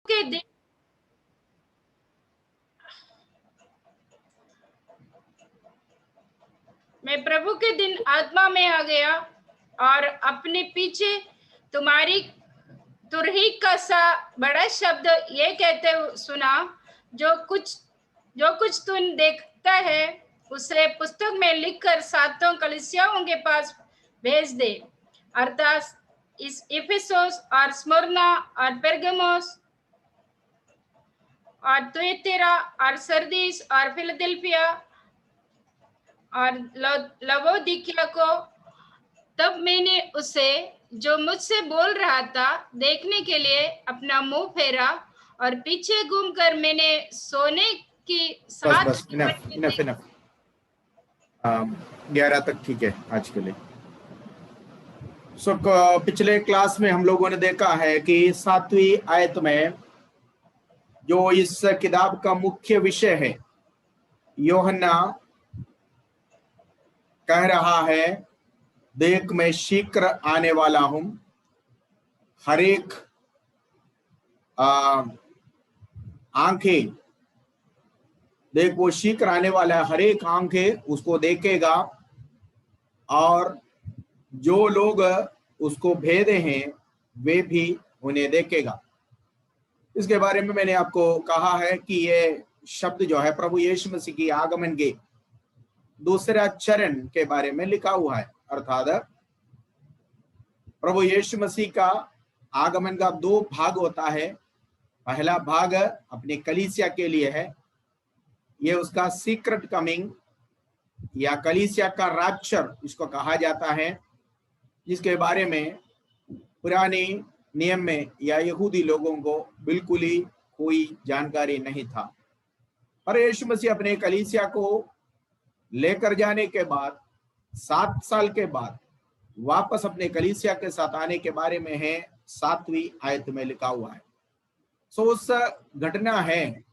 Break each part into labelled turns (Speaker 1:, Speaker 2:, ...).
Speaker 1: के दिन मैं प्रभु के दिन आत्मा में आ गया और अपने पीछे तुम्हारी तुरही का सा बड़ा शब्द ये कहते सुना, जो कुछ तुम देखता है उसे पुस्तक में लिखकर सातों कलीसियाओं के पास भेज दे, अर्थात इस इफिसोस और स्मुरना और पेरगमोस और तुयतीरा और सरदीस और फिलाडेल्फिया और लवोदिकिया को। तब मैंने उसे जो मुझसे बोल रहा था देखने के लिए अपना मुंह फेरा और पीछे घूमकर मैंने सोने की
Speaker 2: बस
Speaker 1: 7
Speaker 2: बस इनफ इनफ इनफ 11 तक ठीक है आज के लिए। पिछले क्लास में हम लोगों ने देखा है कि 7वीं आयत में जो इस किताब का मुख्य विषय है, यूहन्ना कह रहा है, देख मैं शीघ्र आने वाला हूं, हर एक आंखें, देख वो शीघ्र आने वाला है, हर एक आंखें उसको देखेगा और जो लोग उसको भेदे हैं वे भी उन्हें देखेगा। इसके बारे में मैंने आपको कहा है कि ये शब्द जो है प्रभु यीशु मसीह की आगमन के दूसरा चरण के बारे में लिखा हुआ है, अर्थात प्रभु यीशु मसीह का आगमन का 2 भाग होता है। पहला भाग अपने कलीसिया के लिए है, ये उसका सीक्रेट कमिंग या कलीसिया का रैप्चर इसको कहा जाता है, जिसके बारे में पुराने नियम में या यहूदी लोगों को बिल्कुल ही कोई जानकारी नहीं था। पर यीशु मसीह अपने कलीसिया को लेकर जाने के बाद 7 साल के बाद वापस अपने कलीसिया के साथ आने के बारे में है 7वीं आयत में लिखा हुआ है। उस घटना है,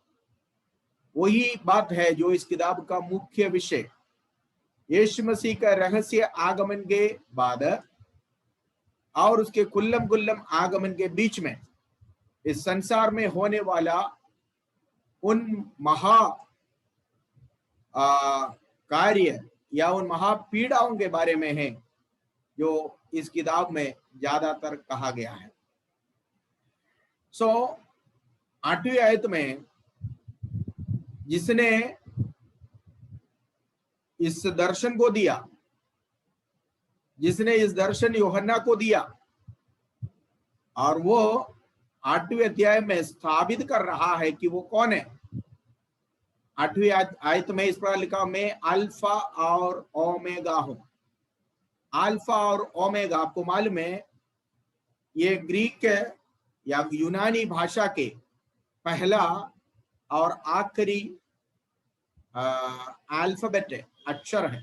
Speaker 2: वही बात है जो इस किताब का मुख्य विषय, यीशु मसीह का रहस्य आगमन के बाद और उसके कुल्लम आगमन के बीच में इस संसार में होने वाला उन महा कार्य या उन महापीड़ाओं के बारे में है जो इस किताब में ज्यादातर कहा गया है। 8वीं आयत में जिसने इस दर्शन को दिया, जिसने इस दर्शन यूहन्ना को दिया, और वो 8वें अध्याय में स्थापित कर रहा है कि वो कौन है। 8वीं आयत में इस प्रकार लिखा, मैं अल्फा और ओमेगा हूं। अल्फा और ओमेगा आपको मालूम है, ये ग्रीक या यूनानी भाषा के पहला और आखिरी अल्फाबेट अक्षर है।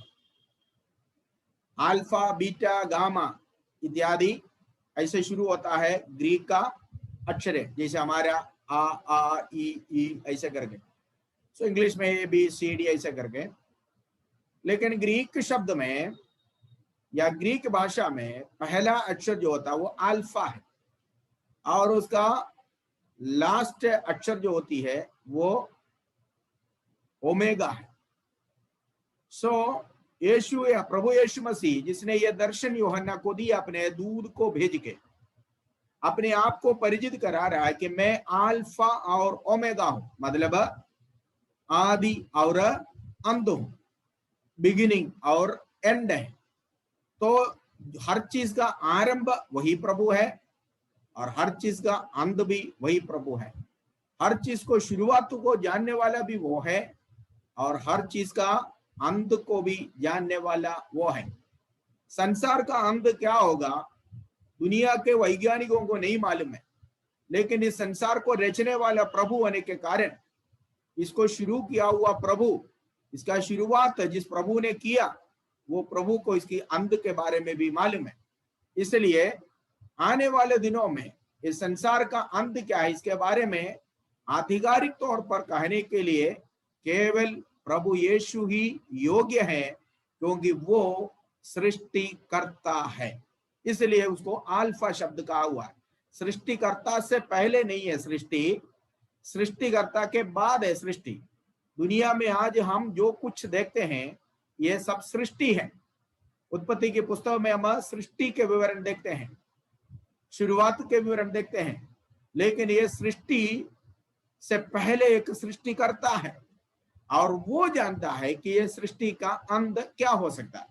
Speaker 2: अल्फा, बीटा, गामा इत्यादि ऐसे शुरू होता है ग्रीक का अक्षर है, जैसे हमारा आ ई ऐसे करके, इंग्लिश में ए बी सी डी ऐसे करके। लेकिन ग्रीक शब्द में या ग्रीक भाषा में पहला अक्षर जो होता है वो अल्फा है और उसका लास्ट अक्षर जो होती है वो ओमेगा है। यीशु या प्रभु यीशु मसीह जिसने ये दर्शन यूहन्ना को दिया, अपने दूध को भेज के अपने आप को परिचित करा रहा है कि मैं अल्फा और ओमेगा हूं, मतलब आदि और अंत हूं, बिगिनिंग और एंड है। तो हर चीज का आरंभ वही प्रभु है और हर चीज का अंत भी वही प्रभु है। हर चीज को शुरुआत को जानने वाला भी वो है और हर चीज का अंत को भी जानने वाला वो है। संसार का अंत क्या होगा दुनिया के वैज्ञानिकों को नहीं मालूम है, लेकिन इस संसार को रचने वाला प्रभु होने के कारण, इसको शुरू किया हुआ प्रभु, इसका शुरुआत जिस प्रभु ने किया वो प्रभु को इसकी अंत के बारे में भी मालूम है। इसलिए आने वाले दिनों में इस संसार का अंत क्या है इसके बारे में आधिकारिक तौर पर कहने के लिए केवल प्रभु यीशु ही योग्य है, क्योंकि वो सृष्टि करता है, इसलिए उसको अल्फा शब्द कहा हुआ है। सृष्टिकर्ता से पहले नहीं है सृष्टि, सृष्टिकर्ता के बाद है सृष्टि। दुनिया में आज हम जो कुछ देखते हैं ये सब सृष्टि है। उत्पत्ति की पुस्तक में हम सृष्टि के विवरण देखते हैं, शुरुआत के विवरण देखते हैं, लेकिन ये सृष्टि से पहले एक सृष्टिकर्ता है और वो जानता है कि ये सृष्टि का अंत क्या हो सकता है।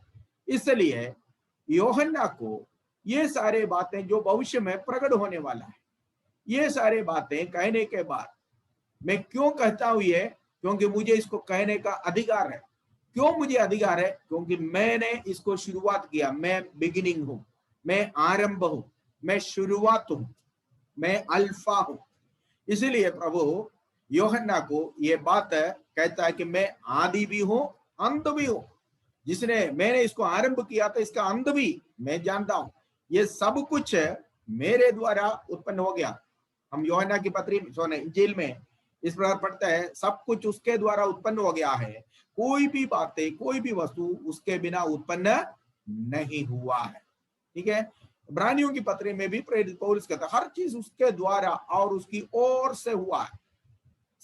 Speaker 2: इसलिए यूहन्ना को ये सारे बातें जो भविष्य में प्रकट होने वाला है, ये सारे बातें कहने के बाद मैं क्यों कहता हूं ये, क्योंकि मुझे इसको कहने का अधिकार है। क्यों मुझे अधिकार है? क्योंकि मैंने इसको शुरुआत किया। मैं बिगिनिंग हूं, मैं आरंभ हूं, मैं शुरुआत हूं, मैं अल्फा हूं। इसलिए प्रभु यूहन्ना को ये बात कहता है कि मैं आदि भी हूं, अंत भी हूं। जिसने मैंने इसको आरंभ किया था इसका अंत भी मैं जानता हूं। ये सब कुछ मेरे द्वारा उत्पन्न हो गया। हम यूहन्ना की पत्री इंजील में इस प्रकार पढ़ते हैं, सब कुछ उसके द्वारा उत्पन्न हो गया है, कोई भी बातें कोई भी वस्तु उसके बिना उत्पन्न नहीं हुआ है। ठीक है, इब्रानियों की पत्री में भी प्रेरित पौलुस कहता है हर चीज उसके द्वारा और उसकी ओर से हुआ है।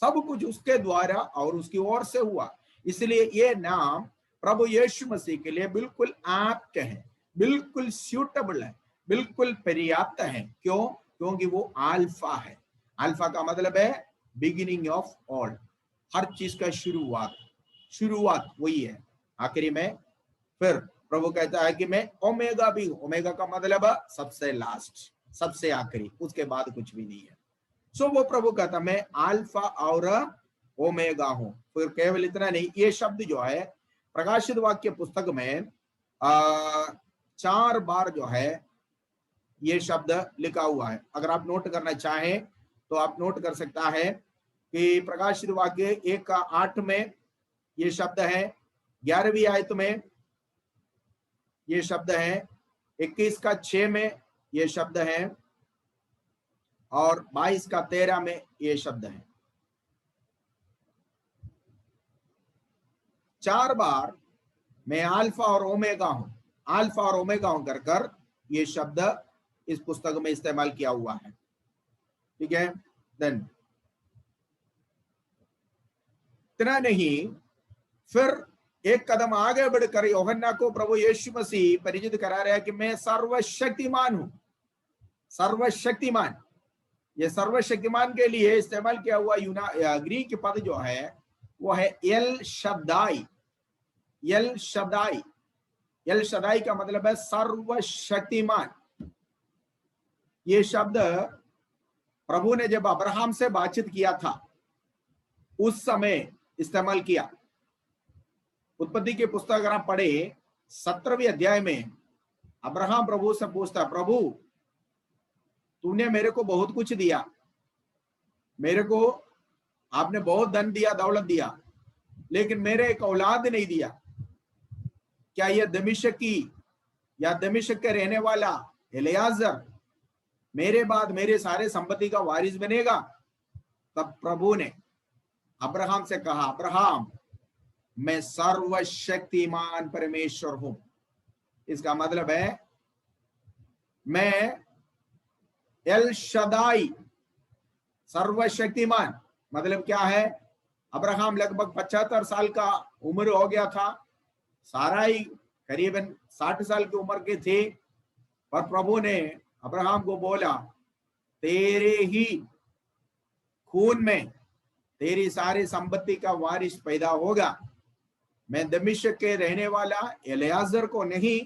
Speaker 2: सब कुछ उसके द्वारा और उसकी ओर से हुआ। इसलिए ये नाम प्रभु यीशु मसीह के लिए बिल्कुल एप्ट है, बिल्कुल सूटेबल है, बिल्कुल पर्याप्त है। क्यों? क्योंकि वो अल्फा है। अल्फा का मतलब है बिगिनिंग ऑफ ऑल, हर चीज का शुरुआत वही है। आखिरी में फिर प्रभु कहता है कि मैं ओमेगा भी हूं। ओमेगा का मतलब सबसे लास्ट, सबसे आखिरी, उसके बाद कुछ भी नहीं है। सो वो प्रभु कहता मैं अल्फा और ओमेगा हूं। फिर केवल इतना नहीं, ये शब्द जो है प्रकाशित वाक्य पुस्तक में 4 बार जो है ये शब्द लिखा हुआ है। अगर आप नोट करना चाहें तो आप नोट कर सकता है कि प्रकाशित वाक्य 1:8 में ये शब्द है, 11वीं आयत में ये शब्द है, 21:6 में ये शब्द है और 22:13 में ये शब्द है। 4 बार मैं अल्फा और ओमेगा हूं, अल्फा और ओमेगा हूं कर ये शब्द इस पुस्तक में इस्तेमाल किया हुआ है। ठीक है, देन इतना नहीं, फिर एक कदम आगे बढ़कर यूहन्ना को प्रभु यीशु मसीह परिचित करा रहा है कि मैं सर्वशक्तिमान हूं। सर्वशक्तिमान, ये सर्वशक्तिमान के लिए इस्तेमाल किया हुआ ग्रीक पद जो है वो है L Shaddai. L Shaddai, L Shaddai का मतलब है सर्वशक्तिमान। ये शब्द प्रभु ने जब अब्राहम से बातचीत किया था उस समय इस्तेमाल किया। उत्पत्ति की पुस्तक अगर आप पढ़े 17वें अध्याय में अब्राहम प्रभु से पूछता, प्रभु तूने मेरे को बहुत कुछ दिया, मेरे को आपने बहुत धन दिया, दौलत दिया, लेकिन मेरे एक औलाद नहीं दिया। क्या यह दमिश्की या दमिश्क के रहने वाला एलियाजर मेरे बाद मेरे सारे संपत्ति का वारिस बनेगा? तब प्रभु ने अब्राहम से कहा, अब्राहम मैं सर्वशक्तिमान परमेश्वर हूं। इसका मतलब है मैं एल शदाई, सर्वशक्तिमान। मतलब क्या है? अब्राहम लगभग 75 साल का उम्र हो गया था, साराई करीबन 60 साल की उम्र के थे, पर प्रभु ने अब्राहम को बोला तेरे ही खून में तेरी सारी संपत्ति का वारिस पैदा होगा। मैं दमिश्क के रहने वाला एलियाजर को नहीं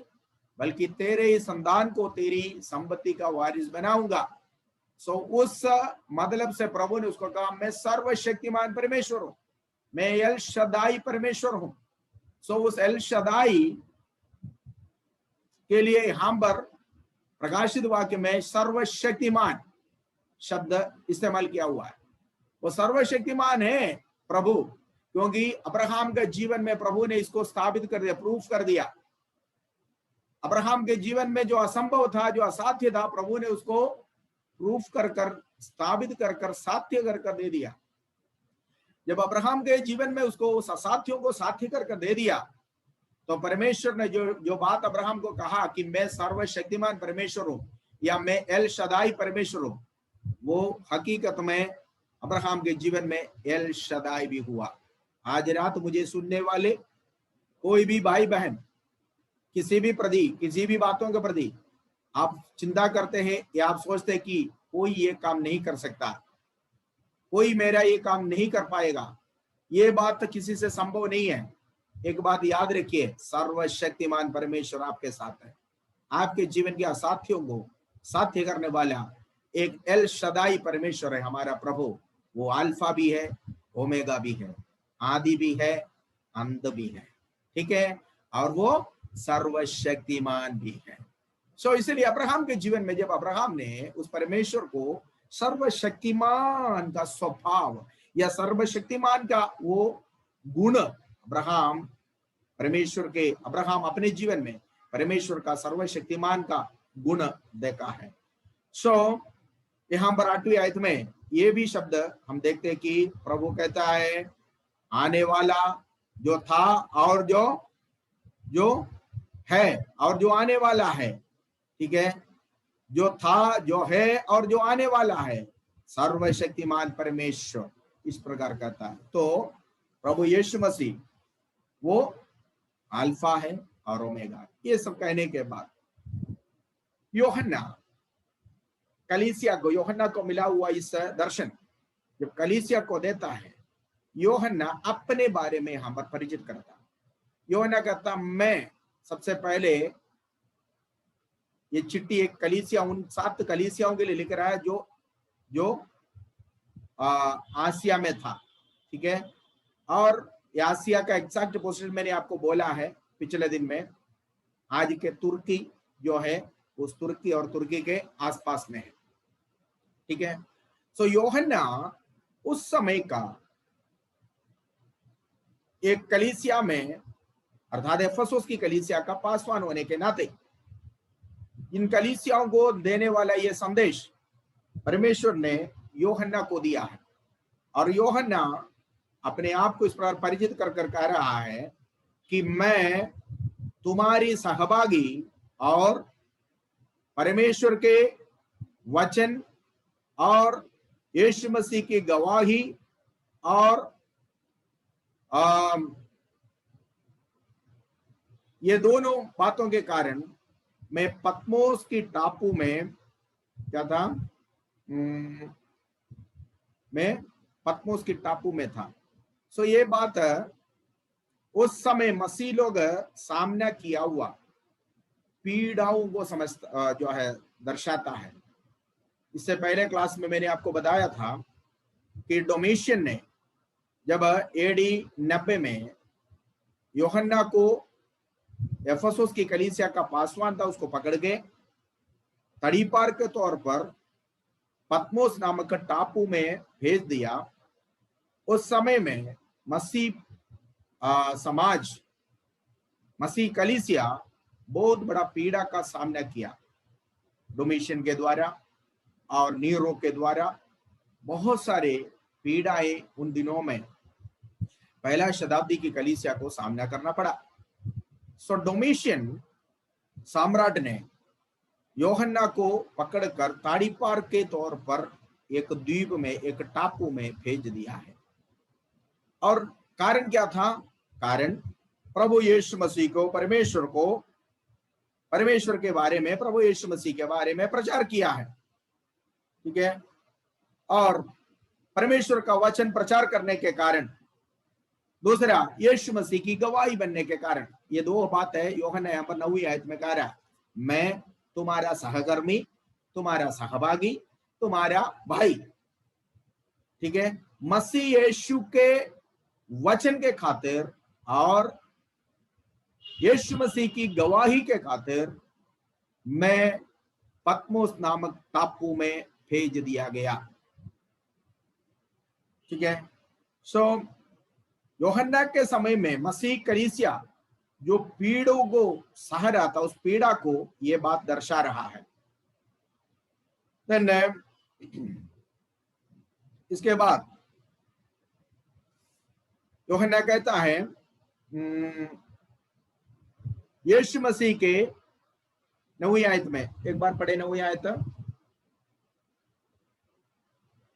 Speaker 2: बल्कि तेरे ही संतान को तेरी संपत्ति का वारिस बनाऊंगा। सो उस मतलब से प्रभु ने उसको कहा मैं सर्वशक्तिमान परमेश्वर हूं, मैं एल शदाई परमेश्वर हूं। सो उस एल शदाई के लिए यहां पर प्रकाशित वाक्य में सर्वशक्तिमान शब्द इस्तेमाल किया हुआ है। वो सर्वशक्तिमान है प्रभु, क्योंकि अब्राहम के जीवन में प्रभु ने इसको स्थापित कर दिया, प्रूफ कर दिया। अब्राहम के जीवन में जो असंभव था, जो असाध्य था, प्रभु ने उसको प्रूफ कर स्थापित कर साध्य कर दे दिया। जब अब्राहम के जीवन में उसको उस असाध्यों को साध्य कर दे दिया, तो परमेश्वर ने जो बात अब्राहम को कहा कि मैं सर्वशक्तिमान परमेश्वर हूं, या मैं एल शदाई परमेश्वर हूं, वो हकीकत में अब्राहम के जीवन में एल शदाई भी हुआ। आज रात मुझे सुनने वाले कोई भी भाई बहन किसी भी प्रति, किसी भी बातों के प्रति आप चिंता करते हैं या आप सोचते हैं कि कोई ये काम नहीं कर सकता, कोई मेरा ये काम नहीं कर पाएगा, ये बात तो किसी से संभव नहीं है। एक बात याद रखिए, सर्वशक्तिमान परमेश्वर आपके साथ है। आपके जीवन के असाध्यों को साध्य करने वाला एक एल शदाई परमेश्वर है हमारा प्रभु। वो अल्फा भी है, ओमेगा भी है, आदि भी है, अंत भी है, ठीक है, और वो सर्वशक्तिमान भी है। सो इसलिए अब्राहम के जीवन में जब अब्राहम ने उस परमेश्वर को सर्वशक्तिमान का स्वभाव या सर्वशक्तिमान का वो गुण अब्राहम अपने जीवन में परमेश्वर का सर्वशक्तिमान का गुण देखा है। सो यहाँ पर 8वीं आयत में ये भी शब्द हम देखते हैं कि प्रभु कहता है आने वाला जो था और जो है और जो आने वाला है, ठीक है, जो था, जो है और जो आने वाला है, सर्वशक्तिमान परमेश्वर इस प्रकार कहता है। तो प्रभु यीशु मसीह वो अल्फा है और ओमेगा। ये सब कहने के बाद यूहन्ना यूहन्ना को मिला हुआ इस दर्शन जब कलीसिया को देता है, यूहन्ना अपने बारे में यहां पर परिचित करता। यूहन्ना कहता मैं सबसे पहले, ये चिट्ठी एक कलीसिया, उन 7 कलीसियाओं के लिए लिख रहा है जो आसिया में था, ठीक है। और आसिया का एग्जैक्ट पोजीशन मैंने आपको बोला है पिछले दिन में, आज के तुर्की जो है उस तुर्की और तुर्की के आसपास में है, ठीक है। सो यूहन्ना उस समय का एक कलीसिया में, अर्थात एफेसुस की कलीसिया का पासवान होने के नाते इन कलीसियाओं को देने वाला ये संदेश परमेश्वर ने यूहन्ना को दिया है। और यूहन्ना अपने आप को इस प्रकार परिचित कर कह रहा है कि मैं तुम्हारी सहभागी और परमेश्वर के वचन और यीशु मसीह की गवाही और ये दोनों बातों के कारण मैं पत्मोस की टापू में क्या था, मैं पत्मोस की टापू में था। सो ये बात उस समय मसीह लोग सामना किया हुआ पीड़ाओं को जो है दर्शाता है। इससे पहले क्लास में मैंने आपको बताया था कि डोमिशियन ने जब AD 90 में यूहन्ना को एफेसुस की कलीसिया का पासवान था, उसको पकड़ के तड़ीपार के तौर पर पत्मोस नामक टापू में भेज दिया। उस समय में मसीह समाज, मसीह कलीसिया बहुत बड़ा पीड़ा का सामना किया डोमिशियन के द्वारा और नीरो के द्वारा। बहुत सारे पीड़ाएं उन दिनों में पहला शताब्दी की कलीसिया को सामना करना पड़ा। सो डोमिशियन सम्राट ने यूहन्ना को पकड़कर ताड़ीपार के तौर पर एक द्वीप में, एक टापू में भेज दिया है। और कारण क्या था? कारण प्रभु यीशु मसीह को, परमेश्वर के बारे में, प्रभु यीशु मसीह के बारे में प्रचार किया है, ठीक है। और परमेश्वर का वचन प्रचार करने के कारण, दूसरा यीशु मसीह की गवाही बनने के कारण। ये 2 बात है यूहन्ना यहाँ पर 9वीं आयत में कह रहा है, मैं तुम्हारा सहकर्मी, तुम्हारा सहभागी, तुम्हारा भाई, ठीक है, मसीह यीशु के वचन के खातिर और यीशु मसीह की गवाही के खातिर मैं पत्मोस नामक टापू में भेज दिया गया, ठीक है। सो यूहन्ना के समय में मसीह कलीसिया जो पीड़ों को सह रहा था, उस पीड़ा को यह बात दर्शा रहा है। इसके बाद यूहन्ना कहता है यीशु मसीह के 9वीं आयत में एक बार पढ़े, 9वीं आयत,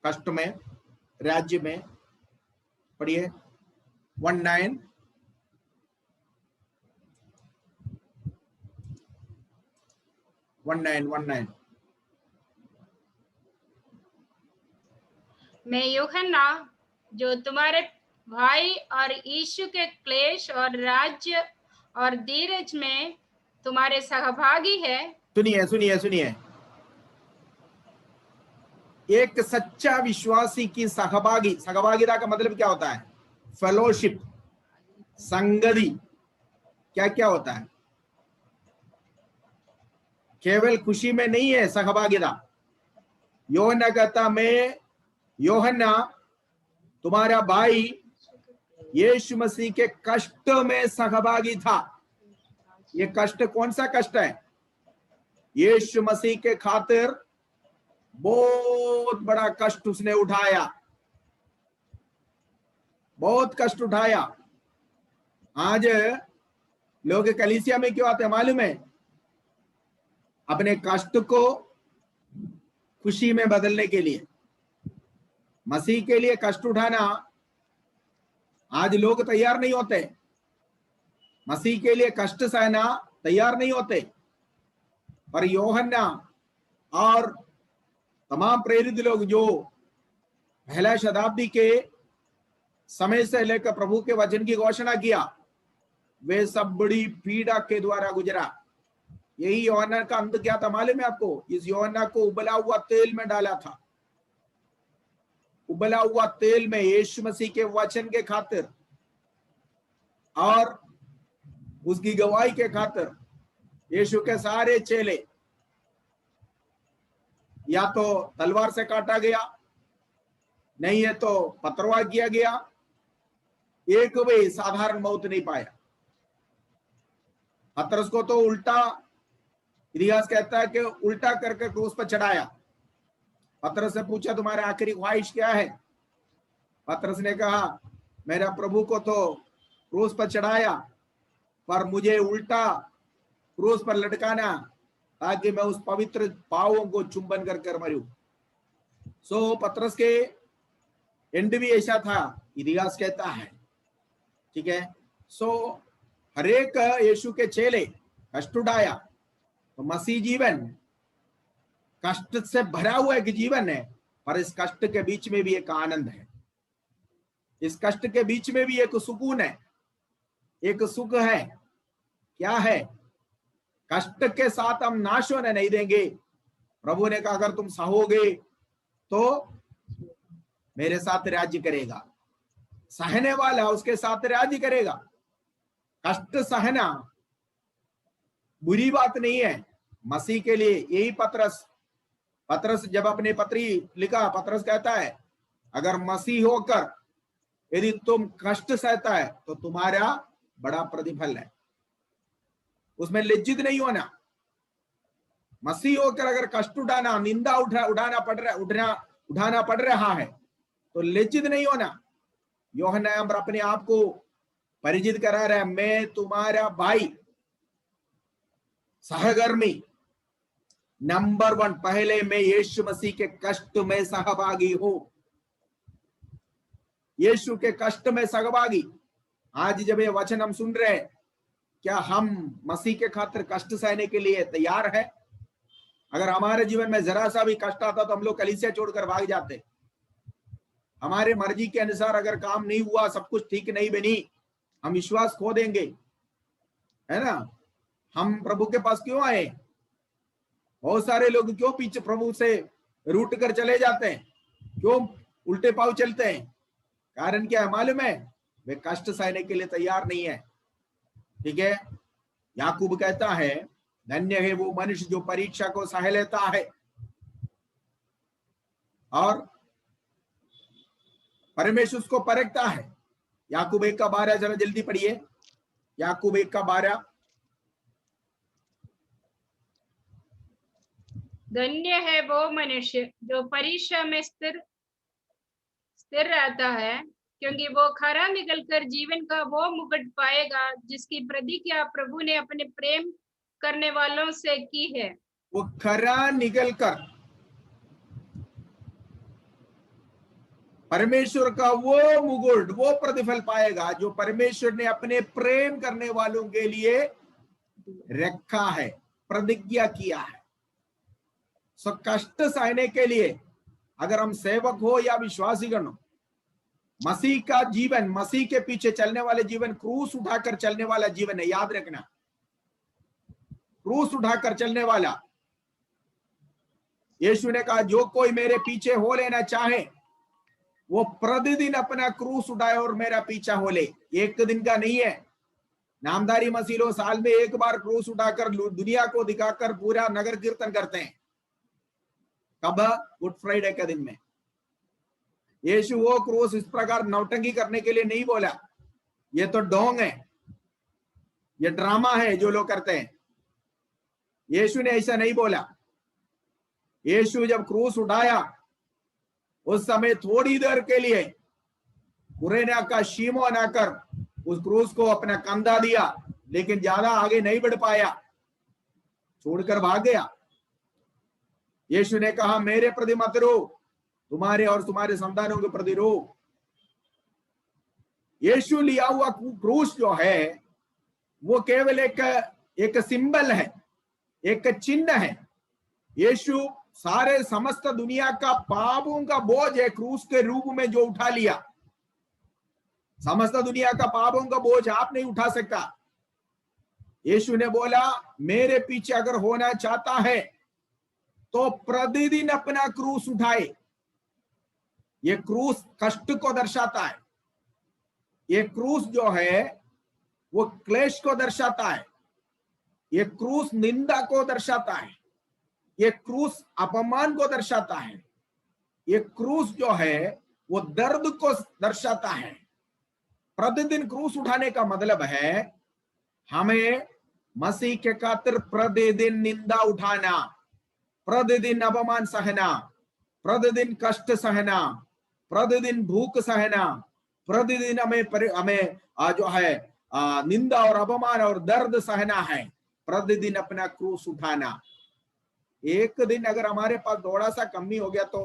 Speaker 2: कष्ट में, राज्य में, पढ़िए 19।
Speaker 1: मैं यूहन्ना जो तुम्हारे भाई और यीशु के क्लेश और राज्य और धीरज में तुम्हारे सहभागी है।
Speaker 2: सुनिए सुनिए सुनिए, एक सच्चा विश्वासी की सहभागिता का मतलब क्या होता है? फेलोशिप, संगति। क्या क्या होता है? केवल खुशी में नहीं है सहभागिता। यूहन्ना कहता, मैं यूहन्ना तुम्हारा भाई यीशु मसीह के कष्ट में सहभागी था। ये कष्ट कौन सा कष्ट है? यीशु मसीह के खातिर बहुत बड़ा कष्ट उसने उठाया, बहुत कष्ट उठाया। आज लोग कलीसिया में क्यों आते हैं मालूम है? अपने कष्ट को खुशी में बदलने के लिए। मसीह के लिए कष्ट उठाना आज लोग तैयार नहीं होते, मसीह के लिए कष्ट सहना तैयार नहीं होते। पर यूहन्ना और तमाम प्रेरित लोग जो पहला शताब्दी के समय से लेकर प्रभु के वचन की घोषणा किया, वे सब बड़ी पीड़ा के द्वारा गुजरा। यही यूहन्ना का अंत क्या था मालूम है आपको? इस यूहन्ना को उबला हुआ तेल में डाला था। उबला हुआ तेल में यीशु मसीह के वचन के खातिर और उसकी गवाही के खातिर यीशु के सारे चेले या तो तलवार से काटा गया, नहीं है तो पथरवाह किया गया। एक भी साधारण मौत नहीं पाया। पतरस को तो उल्टा, इतिहास कहता है कि उल्टा करके क्रूस पर चढ़ाया। पतरस से पूछा, तुम्हारी आखिरी ख्वाहिश क्या है? पतरस ने कहा, मेरा प्रभु को तो क्रूस पर चढ़ाया, पर मुझे उल्टा क्रूस पर लटकाना ताकि मैं उस पवित्र पावों को चुंबन कर मरूं। सो पतरस के एंड भी ऐसा था, इतिहास कहता है। ठीक है। सो हरेक यीशु के चेले कष्ट उठाया। तो मसीह जीवन कष्ट से भरा हुआ एक जीवन है, पर इस कष्ट के बीच में भी एक आनंद है, इस कष्ट के बीच में भी एक सुकून है, एक सुख है। क्या है? कष्ट के साथ हम नाश होने नहीं देंगे। प्रभु ने कहा, अगर तुम सहोगे तो मेरे साथ राज्य करेगा। सहने वाला उसके साथ राज्य करेगा। कष्ट सहना बुरी बात नहीं है मसीह के लिए। यही पतरस जब अपनी पत्री लिखा, पतरस कहता है, अगर मसीह होकर यदि तुम कष्ट सहता है तो तुम्हारा बड़ा प्रतिफल है। उसमें लज्जित नहीं होना। मसीह होकर अगर कष्ट उठाना, निंदा उठाना पड़ रहा है तो लज्जित नहीं होना। यूहन्ना अपने आप को परिचित करा रहा है, मैं तुम्हारा भाई, सहकर्मी, नंबर 1। पहले मैं यीशु मसीह के कष्ट में सहभागी हूं, यीशु के कष्ट में सहभागी। आज जब ये वचन हम सुन रहे हैं, क्या हम मसीह के खातिर कष्ट सहने के लिए तैयार है? अगर हमारे जीवन में जरा सा भी कष्ट आता तो हम लोग कलीसिया छोड़कर भाग जाते। हमारे मर्जी के अनुसार अगर काम नहीं हुआ, सब कुछ ठीक नहीं बनी, हम विश्वास खो देंगे, है ना? हम प्रभु के पास क्यों आए? बहुत सारे लोग क्यों पीछे प्रभु से रूट कर चले जाते हैं, क्यों उल्टे पांव चलते हैं? कारण क्या है मालूम है? वे कष्ट सहने के लिए तैयार नहीं है। ठीक है। याकूब कहता है, धन्य है वो मनुष्य जो परीक्षा को सह लेता है और परमेश्वर उसको परखता है। याकूब 1:12 जरा जल्दी पढ़िए। याकूब 1:12।
Speaker 1: धन्य है वो मनुष्य जो परीक्षा में स्थिर रहता है, क्योंकि वो खरा निकलकर जीवन का वो मुकुट पाएगा जिसकी प्रतिज्ञा प्रभु ने अपने प्रेम करने वालों से की है।
Speaker 2: वो खरा निकल कर परमेश्वर का वो मुकुट, वो प्रतिफल पाएगा जो परमेश्वर ने अपने प्रेम करने वालों के लिए रखा है, प्रतिज्ञा किया है। सो कष्ट सहने के लिए अगर हम सेवक हो या विश्वासी गण हो, मसीह का जीवन, मसीह के पीछे चलने वाले जीवन क्रूस उठाकर चलने वाला जीवन है। याद रखना, क्रूस उठाकर चलने वाला। यीशु ने कहा जो कोई मेरे पीछे हो लेना चाहे वो प्रतिदिन अपना क्रूस उठाए और मेरा पीछा हो ले। एक दिन का नहीं है। नामधारी मसीह लोग साल में एक बार क्रूस उठाकर दुनिया को दिखाकर पूरा नगर कीर्तन करते हैं। कब? गुड फ्राइडे के दिन में। यीशु वो क्रूस इस प्रकार नौटंकी करने के लिए नहीं बोला। ये तो ढोंग है, ये ड्रामा है जो लोग करते हैं। यीशु ने ऐसा नहीं बोला। यीशु जब क्रूस उठाया उस समय थोड़ी देर के लिए कुरेना का शीमोन आकर उस क्रूस को अपना कंधा दिया, लेकिन ज्यादा आगे नहीं बढ़ पाया, छोड़कर भाग गया। यीशु ने कहा मेरे प्रति मत रो, तुम्हारे और तुम्हारे संतानों के प्रति रो। यीशु लिया हुआ क्रूस जो है वो केवल एक सिंबल है, एक चिन्ह है। यीशु सारे समस्त दुनिया का पापों का बोझ है क्रूस के रूप में जो उठा लिया। समस्त दुनिया का पापों का बोझ आप नहीं उठा सकता। यीशु ने बोला मेरे पीछे अगर होना चाहता है तो प्रतिदिन अपना क्रूस उठाए। ये क्रूस कष्ट को दर्शाता है। ये क्रूस जो है वो क्लेश को दर्शाता है। ये क्रूस निंदा को दर्शाता है। ये क्रूस अपमान को दर्शाता है। ये क्रूस जो है वो दर्द को दर्शाता है। प्रतिदिन क्रूस उठाने का मतलब है हमें मसीह के खातिर प्रतिदिन निंदा उठाना, प्रतिदिन अपमान सहना, प्रतिदिन कष्ट सहना, प्रतिदिन भूख सहना, प्रतिदिन हमें जो है निंदा और अपमान और दर्द सहना है, प्रतिदिन अपना क्रूस उठाना। एक दिन अगर हमारे पास थोड़ा सा कमी हो गया तो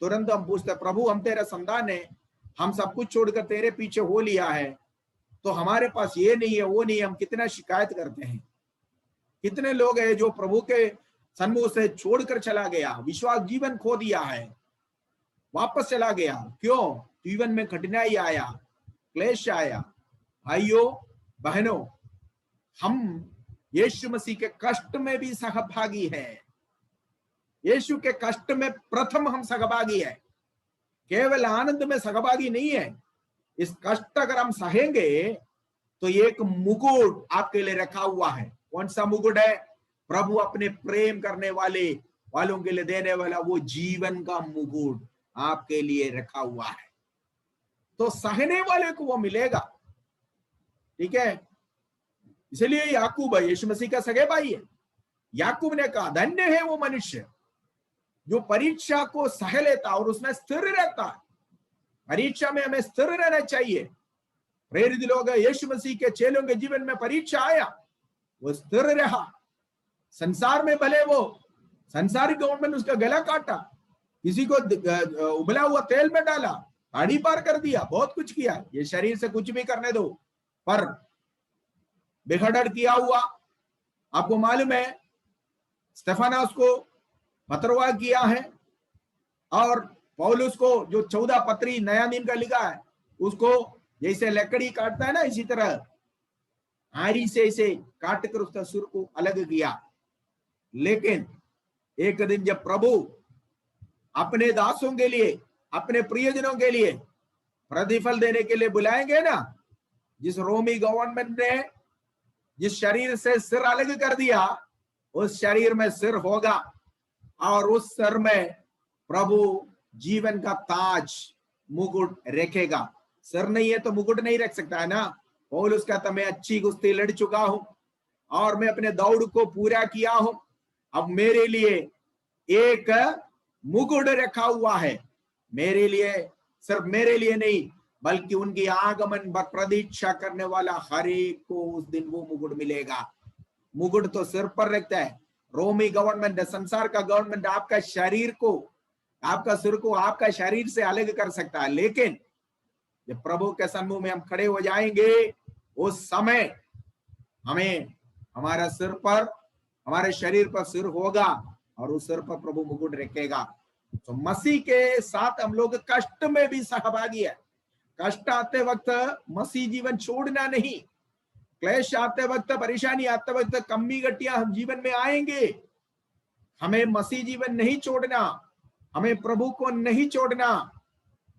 Speaker 2: तुरंत हम पूछते प्रभु हम तेरा संतान है, हम सब कुछ छोड़कर तेरे पीछे हो लिया है, तो हमारे पास ये नहीं है वो नहीं है, हम कितना शिकायत करते हैं। कितने लोग हैं जो प्रभु के सन्मुख से छोड़कर चला गया, विश्वास जीवन खो दिया है, वापस चला गया। क्यों? जीवन में कठिनाई आया, क्लेश आया। भाइयों बहनों, हम यीशु मसीह के कष्ट में भी सहभागी है। यीशु के कष्ट में प्रथम हम सहभागी है, केवल आनंद में सहभागी नहीं है। इस कष्ट अगर हम सहेंगे तो एक मुकुट आपके लिए रखा हुआ है। कौन सा मुकुट है? प्रभु अपने प्रेम करने वालों के लिए देने वाला वो जीवन का मुकुट आपके लिए रखा हुआ है। तो सहने वाले को वो मिलेगा। ठीक है, इसलिए याकूब यीशु मसीह का सगे भाई है। याकूब ने कहा धन्य है वो मनुष्य जो परीक्षा को सह लेता और उसमें स्थिर रहता है। परीक्षा में हमें स्थिर रहना चाहिए। प्रेरित लोग यीशु मसीह के चेलों के जीवन में परीक्षा आया, वो स्थिर रहा। संसार में भले वो संसारिक गवर्नमेंट उसका गला काटा, किसी को उबला हुआ तेल में डाला, गाड़ी पार कर दिया, बहुत कुछ किया। ये शरीर से कुछ भी करने दो, पर बेखबर किया हुआ। आपको मालूम है स्टेफानस को पथरवाह किया है, और पौलुस को जो 14 पत्री नया नियम का लिखा है उसको जैसे लकड़ी काटता है ना, इसी तरह आरी से इसे काट कर उसका सुर को अलग किया। लेकिन एक दिन जब प्रभु अपने दासों के लिए, अपने प्रियजनों के लिए प्रतिफल देने के लिए बुलाएंगे ना, जिस रोमी गवर्नमेंट ने जिस शरीर से सिर अलग कर दिया उस शरीर में सिर होगा, और उस सिर में प्रभु जीवन का ताज मुकुट रखेगा। सिर नहीं है तो मुकुट नहीं रख सकता है ना। पौलुस कहता मैं अच्छी कुश्ती लड़ चुका हूं और मैं अपने दौड़ को पूरा किया हूं, अब मेरे लिए एक मुकुट रखा हुआ है। मेरे लिए, सिर्फ मेरे लिए नहीं बल्कि उनकी आगमन पर प्रतीक्षा करने वाला हर एक को उस दिन वो मुकुट मिलेगा। मुकुट तो सिर पर रखता है। रोमी गवर्नमेंट, संसार का गवर्नमेंट आपका शरीर को, आपका सिर को आपका शरीर से अलग कर सकता है, लेकिन जब प्रभु के सम्मुख में हम खड़े हो जाएंगे उस समय हमें हमारा सिर पर, हमारे शरीर पर सिर होगा और उस सिर पर प्रभु मुकुट रखेगा। तो मसीह के साथ हम लोग कष्ट में भी सहभागी है। कष्ट आते वक्त मसीह जीवन छोड़ना नहीं, क्लेश आते वक्त, परेशानी आते वक्त, कमी गटियां हम जीवन में आएंगे, हमें मसीह जीवन नहीं छोड़ना, हमें प्रभु को नहीं छोड़ना,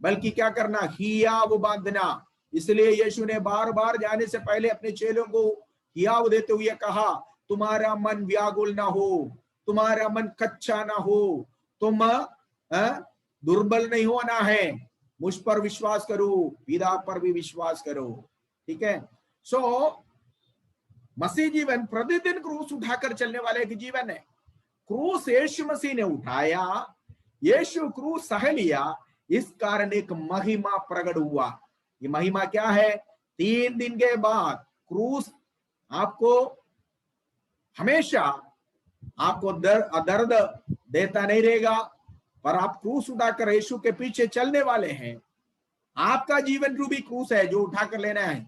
Speaker 2: बल्कि क्या करना, हियाव बांधना। इसलिए यीशु ने बार बार जाने से पहले अपने चेलों को हियाव देते हुए कहा, तुम्हारा मन व्याकुल ना हो, तुम्हारा मन कच्चा ना हो, तुम दुर्बल नहीं होना है, मुझ पर विश्वास करो, पिता पर भी विश्वास करो। ठीक है। सो मसीह जीवन प्रतिदिन क्रूस उठाकर चलने वाले एक जीवन है। क्रूस यीशु मसीह ने उठाया, यीशु क्रूस सह लिया, इस कारण एक महिमा प्रकट हुआ। ये महिमा क्या है? 3 दिन के बाद क्रूस आपको हमेशा आपको दर्द देता नहीं रहेगा, पर आप क्रूस उठाकर यीशु के पीछे चलने वाले हैं। आपका जीवन रूपी क्रूस है जो उठाकर लेना है,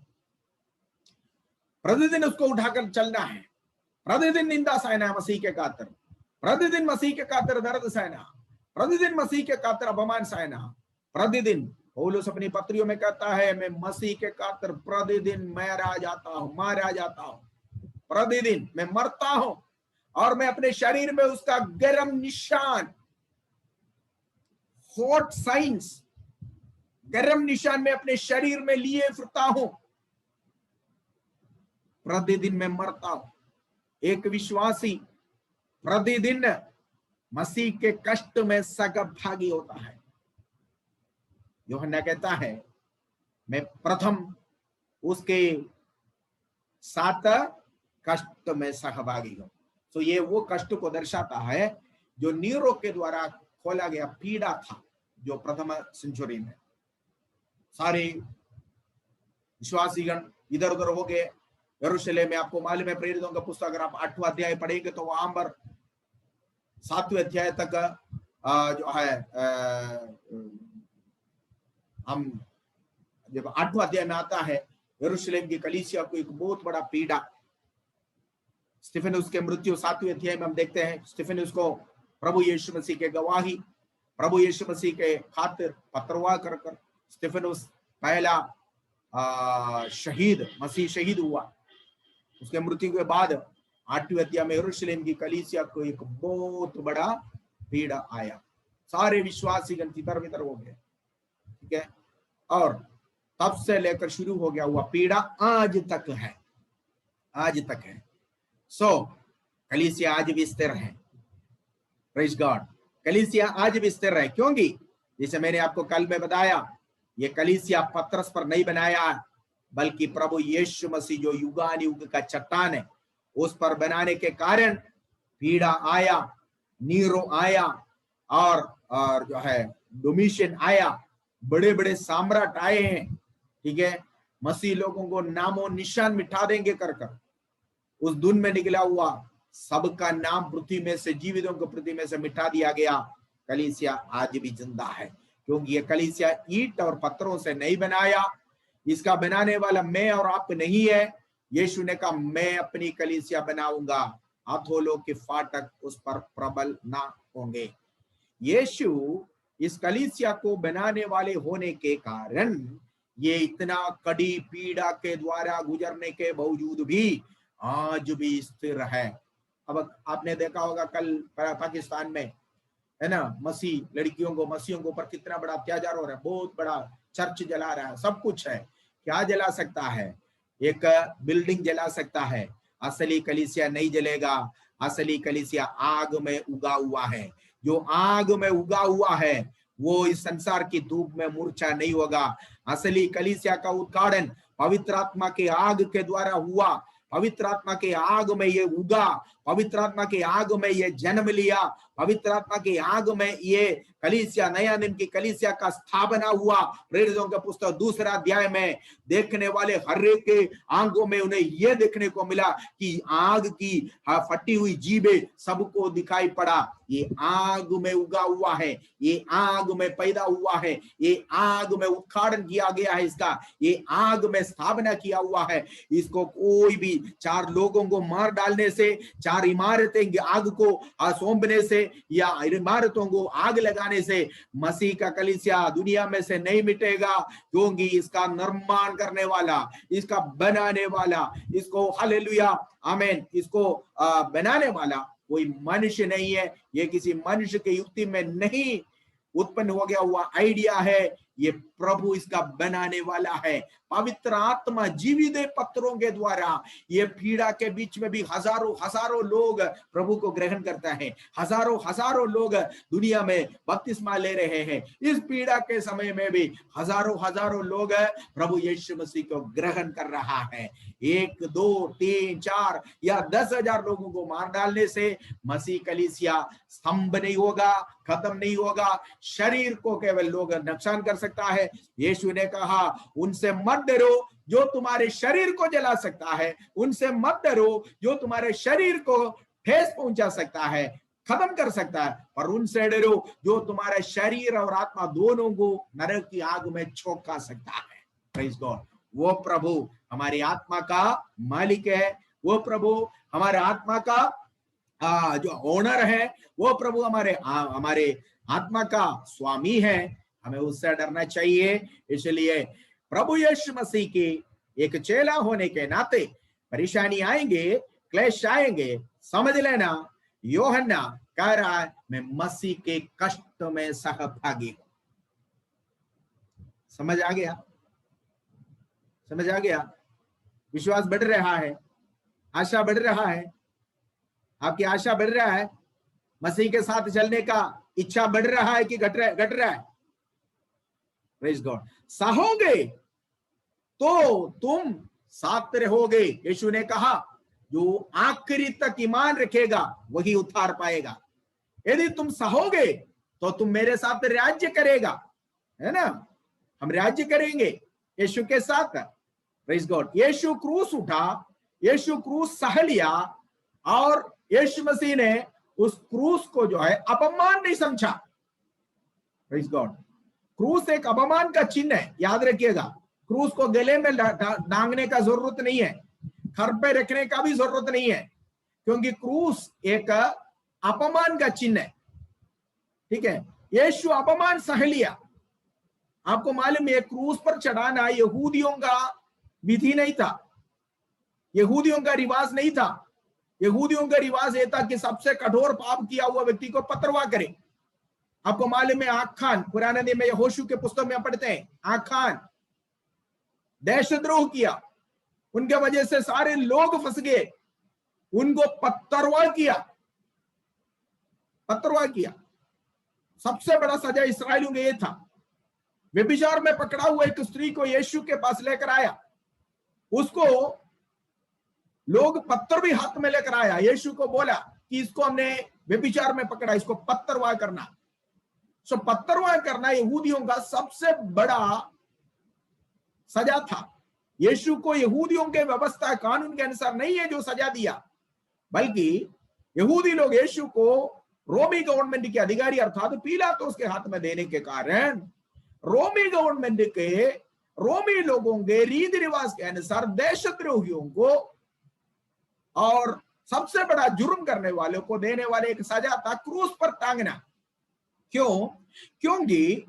Speaker 2: प्रतिदिन उसको उठाकर चलना है, प्रतिदिन निंदा सहना है मसीह के खातिर, प्रतिदिन मसीह के खातिर दर्द सहना, प्रतिदिन मसीह के खातिर अपमान सहना, प्रतिदिन। पौलुस अपनी पत्रियों में कहता है, मैं मसीह के खातिर प्रतिदिन मारा जाता हूं, प्रतिदिन मैं मरता हूं और मैं अपने शरीर में उसका गर्म निशान, हॉट साइंस, गर्म निशान में अपने शरीर में लिए फिरता हूं, प्रतिदिन मैं मरता हूं। एक विश्वासी प्रतिदिन मसीह के कष्ट में सहभागी होता है। यूहन्ना कहता है, मैं प्रथम उसके साथ कष्ट में सहभागी हूं। तो ये वो कष्ट को दर्शाता है जो नीरो के द्वारा खोला गया पीड़ा था, जो प्रथम सेंचुरी में सारे विश्वासीगण इधर उधर हो गए यरूशलेम में। आपको मालूम है, प्रेरितों का पुस्तक अगर आप 8वां अध्याय पढ़ेंगे तो वहां पर 7वें अध्याय तक जो है हम जब 8वां अध्याय में आता है, यरूशलेम की कलीसिया को एक बहुत बड़ा पीड़ा, स्तिफनुस के मृत्यु 7वें अध्याय में हम देखते हैं। स्तिफनुस को प्रभु यीशु मसीह के गवाही, प्रभु यीशु मसीह के खातिर पत्रवाह कर स्तिफनुस पहला शहीद, मसीह शहीद हुआ। उसके मृत्यु के बाद 8वें अध्याय में यरूशलेम की कलीसिया को एक बहुत बड़ा पीड़ा आया, सारे विश्वासीगण तितर-बितर हो गए। ठीक है। और तब से लेकर शुरू हो गया हुआ पीड़ा आज तक है, आज तक है। सो कलीसिया आज भी स्थिर है, प्रेज गॉड। कलीसिया आज भी स्थिर है, क्योंकि जैसे मैंने आपको कल में बताया, ये कलीसिया पत्रस पर नहीं बनाया, बल्कि प्रभु यीशु मसीह जो युगान युग का चट्टान है उस पर बनाने के कारण पीड़ा आया, नीरो आया और जो है डोमिशियन आया, बड़े बड़े सम्राट आए हैं। ठीक है। मसीह लोगों को नामो निशान मिटा देंगे कर उस धुन में निकला हुआ सबका नाम पृथ्वी में से, जीवितों को पृथ्वी में से मिटा दिया गया। कलीसिया आज भी जिंदा है, क्योंकि ये कलीसिया ईंट और पत्थरों से नहीं बनाया, इसका बनाने वाला मैं और आप नहीं है। यीशु ने कहा, मैं अपनी कलीसिया बनाऊंगा, हथौलों के फाटक उस पर प्रबल ना होंगे। यीशु इस कलीसिया को बनाने वाले होने के कारण ये इतना कड़ी पीड़ा के द्वारा गुजरने के बावजूद भी आज भी स्थिर है। अब आपने देखा होगा कल पाकिस्तान में, है ना, मसीह लड़कियों को, मसीहों के ऊपर कितना बड़ा अत्याचार हो रहा है, बहुत बड़ा चर्च जला रहा है, सब कुछ है। क्या जला सकता है? एक बिल्डिंग जला सकता है, असली कलीसिया नहीं जलेगा। असली कलीसिया आग में उगा हुआ है। जो आग में उगा हुआ है वो इस संसार की धूप में मूर्छा नहीं होगा। असली कलीसिया का उद्घाटन पवित्र आत्मा के आग के द्वारा हुआ। पवित्र आत्मा के आग में ये उगा पवित्र आत्मा की आग में ये जन्म लिया, पवित्र आत्मा की आग में ये कलीसिया, नया नियम की कलीसिया का स्थापना हुआ। प्रेरितों के पुस्तक 2 अध्याय में देखने वाले हर एक के आंखों में उन्हें यह देखने को मिला कि आग की फटी हुई जीभें सबको दिखाई पड़ा। ये आग में उगा हुआ है, ये आग में पैदा हुआ है, ये आग में उत्खाड़न किया गया है इसका, ये आग में स्थापना किया हुआ है। इसको कोई भी 4 लोगों को मार डालने से, 4 इमारतें आग को सौंपने से या इमारतों को आग लगाने से मसीह का कलीसिया दुनिया में से नहीं मिटेगा, क्योंकि इसका निर्माण करने वाला, इसका बनाने वाला, इसको हालेलुया आमीन, इसको बनाने वाला कोई मनुष्य नहीं है। ये किसी मनुष्य के युक्ति में नहीं उत्पन्न हो गया हुआ आइडिया है, ये प्रभु इसका बनाने वाला है। पवित्र आत्मा जीवित पत्रों के द्वारा ये पीड़ा के बीच में भी हजारों हजारों लोग प्रभु को ग्रहण करता है, हजारों हजारों लोग दुनिया में बपतिस्मा ले रहे हैं। इस पीड़ा के समय में भी हजारों हजारों लोग प्रभु यीशु मसीह को ग्रहण कर रहा है। 1 2 3 4 या 10,000 लोगों को मार डालने से मसीह कलीसिया स्तंभ नहीं होगा, खत्म नहीं होगा। शरीर को केवल लोग नुकसान कर सकता है। यीशु ने कहा उनसे मत डरो जो तुम्हारे शरीर को जला सकता है, उनसे मत डरो जो तुम्हारे शरीर को ठेस पहुंचा सकता है, खत्म कर सकता है, पर उनसे डरो जो तुम्हारे शरीर और आत्मा दोनों को नरक की आग में झोंका सकता है। Praise God. वो प्रभु हमारी आत्मा का मालिक है, वो प्रभु हमारे आत्मा का जो ओनर है, वो प्रभु हमारे आत्मा का स्वामी है। हमें उससे डरना चाहिए। इसलिए प्रभु यीशु मसीह के एक चेला होने के नाते परेशानी आएंगे, क्लेश आएंगे। समझ लेना यूहन्ना कह रहा है मैं मसीह के कष्ट में सहभागी हूं। समझ आ गया? समझ आ गया? विश्वास बढ़ रहा है, आशा बढ़ रहा है, आपकी आशा बढ़ रहा है, मसीह के साथ चलने का इच्छा बढ़ रहा है कि घट रहा है? Praise God. सहोगे तो तुम साथ रहोगे। यीशु ने कहा जो आखिरी तक ईमान रखेगा वही उद्धार पाएगा। यदि तुम सहोगे तो तुम मेरे साथ राज्य करेगा, है ना? हम राज्य करेंगे यीशु के साथ। Praise God. यीशु क्रूस उठा, यीशु क्रूस सह लिया, और यीशु मसीह ने उस क्रूस को जो है अपमान नहीं समझा। Praise God. क्रूस एक अपमान का चिन्ह है, याद रखिएगा। क्रूस को गले में टांगने का जरूरत नहीं है, घर पे रखने का भी जरूरत नहीं है, क्योंकि क्रूस एक अपमान का चिन्ह है। ठीक है, यीशु अपमान सह लिया। आपको मालूम है क्रूस पर चढ़ाना यहूदियों का विधि नहीं था, यहूदियों का रिवाज नहीं था। यहूदियों का रिवाज ये था कि सबसे कठोर पाप किया हुआ व्यक्ति को पथरवाह करे। आपको मालूम है आखान, पुराने दिन में यहोशू के पुस्तक में पढ़ते हैं, आखान देशद्रोह किया, उनके वजह से सारे लोग फंस गए, उनको पथरवाह किया। पथरवाह किया। सबसे बड़ा सजा इस्राएलियों का ये था। व्यभिचार में पकड़ा हुआ एक स्त्री को यीशु के पास लेकर आया, उसको लोग पत्थर भी हाथ में लेकर आया। यीशु को बोला कि इसको हमने व्यभिचार में पकड़ा, इसको पत्थरवाह करना। सो पत्थरवाह करना यहूदियों का सबसे बड़ा सजा था। यीशु को यहूदियों के व्यवस्था कानून के अनुसार नहीं है जो सजा दिया, बल्कि यहूदी लोग यीशु को रोमी गवर्नमेंट के अधिकारी अर्थात पीलातुस के हाथ में देने के कारण रोमी गवर्नमेंट के, रोमी लोगों के रीति रिवाज के अनुसार देशद्रोहियों को और सबसे बड़ा जुर्म करने वालों को देने वाले एक सजा था क्रूस पर टांगना। क्यों? क्योंकि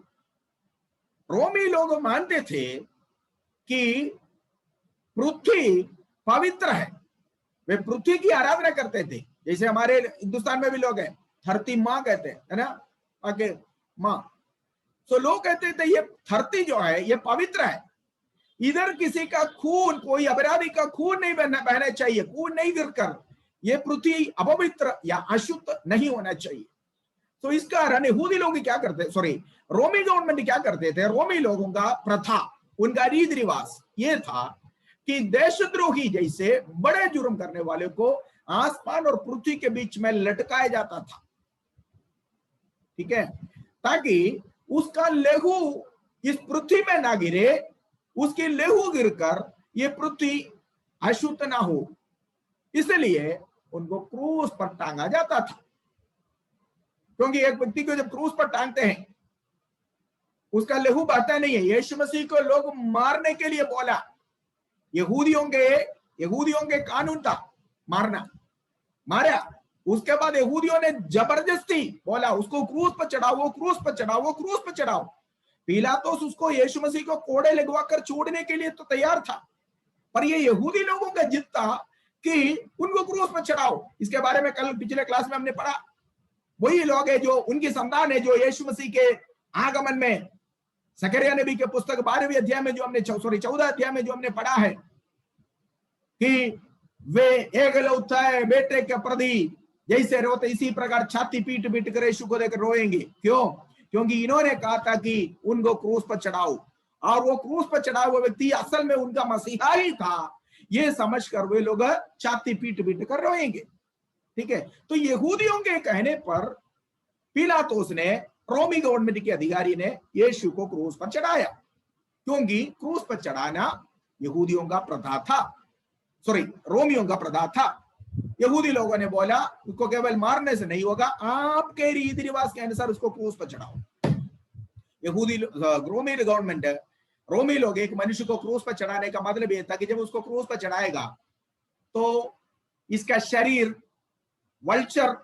Speaker 2: रोमी लोग मानते थे कि पृथ्वी पवित्र है, वे पृथ्वी की आराधना करते थे। जैसे हमारे हिंदुस्तान में भी लोग हैं, धरती माँ कहते हैं, है ना, आके माँ। तो लोग कहते थे ये धरती जो है ये पवित्र है, इधर किसी का खून, कोई अपराधी का खून नहीं बहना चाहिए, खून नहीं गिरकर ये पृथ्वी अपवित्र या अशुद्ध नहीं होना चाहिए। तो इस कारण यहूदी लोग क्या करते, रोमी गवर्नमेंट क्या करते थे, रोमी लोगों का प्रथा, उनका रीति रिवाज ये था कि देशद्रोही जैसे बड़े जुर्म करने वाले को आसमान और पृथ्वी के बीच में लटकाया जाता था, ठीक है, ताकि उसका लहू इस पृथ्वी में ना गिरे, उसकी लहू गिरकर ये पृथ्वी अशुद्ध ना हो, इसलिए उनको क्रूस पर टांगा जाता था। क्योंकि एक व्यक्ति को जब क्रूस पर टांगते हैं उसका लहू बहता नहीं है। यीशु मसीह को लोग मारने के लिए बोला, यहूदियों के कानून था मारना, मारा। उसके बाद यहूदियों ने जबरदस्ती बोला उसको क्रूस पर चढ़ाओ, क्रूस पर चढ़ाओ, क्रूस पर चढ़ाओ। पिलातुस उसको यीशु मसीह को कोड़े लगवा कर छोड़ने के लिए तो तैयार था, पर ये यहूदी लोगों का जिद था कि उनको क्रूस पर चढ़ाओ। इसके बारे में कल पिछले क्लास में हमने पढ़ा। वही लोग है जो उनकी संतान है जो यीशु मसीह के आगमन में जकरिया नबी के पुस्तक 12वें अध्याय में जो हमने 14 अध्याय में जो हमने पढ़ा है कि वे एकलौते बेटे के प्रति जैसे रोते इसी प्रकार छाती पीट पीट कर यीशु को देकर रोएंगे। क्यों? क्योंकि इन्होंने कहा था कि उनको क्रूस पर चढ़ाओ, और वो क्रूस पर चढ़ा हुआ व्यक्ति असल में उनका मसीहा ही था, ये समझकर वे लोग छाती पीट पीट कर रोएंगे, ठीक है। तो यहूदियों के कहने पर पिलातुस ने, रोमी गवर्नमेंट के अधिकारी ने यीशु को क्रूस पर चढ़ाया, क्योंकि क्रूस पर चढ़ाना यहूदियों का प्रथा था, रोमियों का प्रथा था। यहूदी लोगों ने बोला उसको केवल मारने से नहीं होगा, आपके रीति रिवाज के अनुसार उसको क्रूस पर चढ़ाओ। यहूदी रोमी गवर्नमेंट, रोमी लोग एक मनुष्य को क्रूस पर चढ़ाने का मतलब यह था कि जब उसको क्रूस पर चढ़ाएगा तो इसका शरीर वल्चर,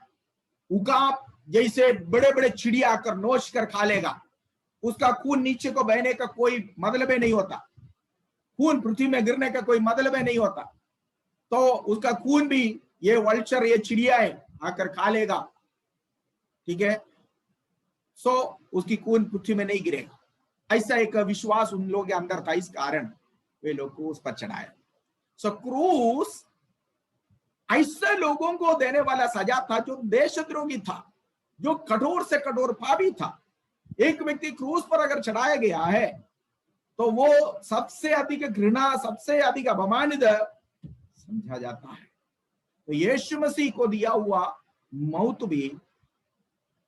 Speaker 2: उकाब जैसे बड़े बड़े चिड़िया आकर नोच कर खा लेगा। उसका खून नीचे को बहने का कोई मतलब नहीं होता, खून पृथ्वी में गिरने का कोई मतलब नहीं होता, तो उसका खून भी ये वल्चर, ये चिड़ियाएं आकर खा लेगा, ठीक है। सो उसकी खून पृथ्वी में नहीं गिरेगा, ऐसा एक विश्वास उन लोगों के अंदर था। इस कारण वे लोग क्रूस पर चढ़ाए। सो क्रूस ऐसे लोगों को देने वाला सजा था जो देशद्रोही था, जो कठोर से कठोर पापी था। एक व्यक्ति क्रूस पर अगर चढ़ाया गया है तो वो सबसे अधिक घृणा, सबसे अधिक अपमानित समझा जाता है। तो यीशु मसीह को दिया हुआ मौत भी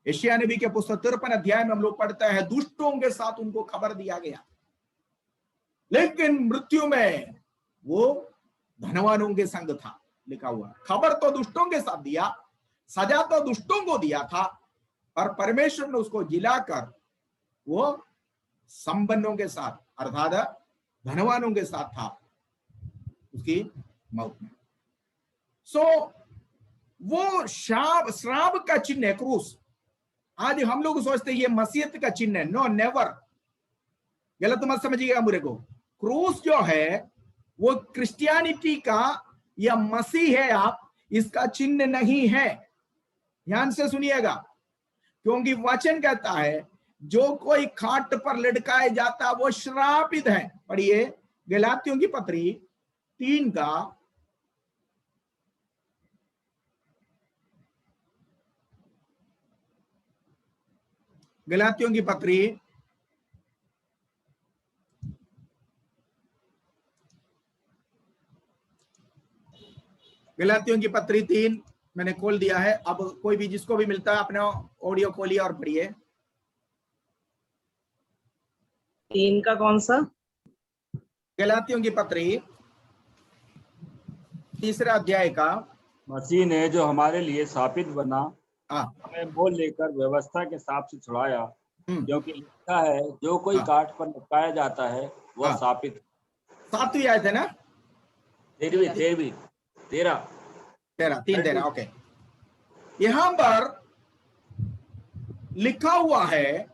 Speaker 2: यशायाह नबी के पुस्तक 53 अध्याय में हम लोग पढ़ते हैं, दुष्टों के साथ उनको खबर दिया गया, लेकिन मृत्यु में वो धनवानों के संग था, लिखा हुआ। खबर तो दुष्टों के साथ दिया, सजा तो दुष्टों को दिया था, पर परमेश्वर ने उसको जिलाकर वो संपन्नों के साथ अर्थात धनवानों के साथ था उसकी मौत में। सो वो श्राप का चिन्ह है क्रूस। आज हम लोग सोचते हैं ये मसीहत का चिन्ह है, नो नेवर, गलत मत समझिएगा मुझे को। क्रूस जो है वो क्रिश्चियनिटी का या मसीह है आप, इसका चिन्ह नहीं है। ध्यान से सुनिएगा, क्योंकि वचन कहता है जो कोई खाट पर लटकाए जाता वो श्रापित है। पढ़िए गलातियों की पत्री 3 का गलातियों की पत्री 3 मैंने खोल दिया है। अब कोई भी जिसको भी मिलता है अपना ऑडियो खोलिए और पढ़िए।
Speaker 3: 3 का कौन सा?
Speaker 2: गलातियों की पत्री 3 अध्याय का।
Speaker 4: मसीह ने जो हमारे लिए शापित बना,
Speaker 2: हमें
Speaker 4: मोल लेकर व्यवस्था के हिसाब से छुड़ाया, क्योंकि लिखा है जो कोई काट पर लटकाया जाता है वह शापित।
Speaker 2: 7वीं आयत है ना? 13 ओके। यहां पर लिखा हुआ है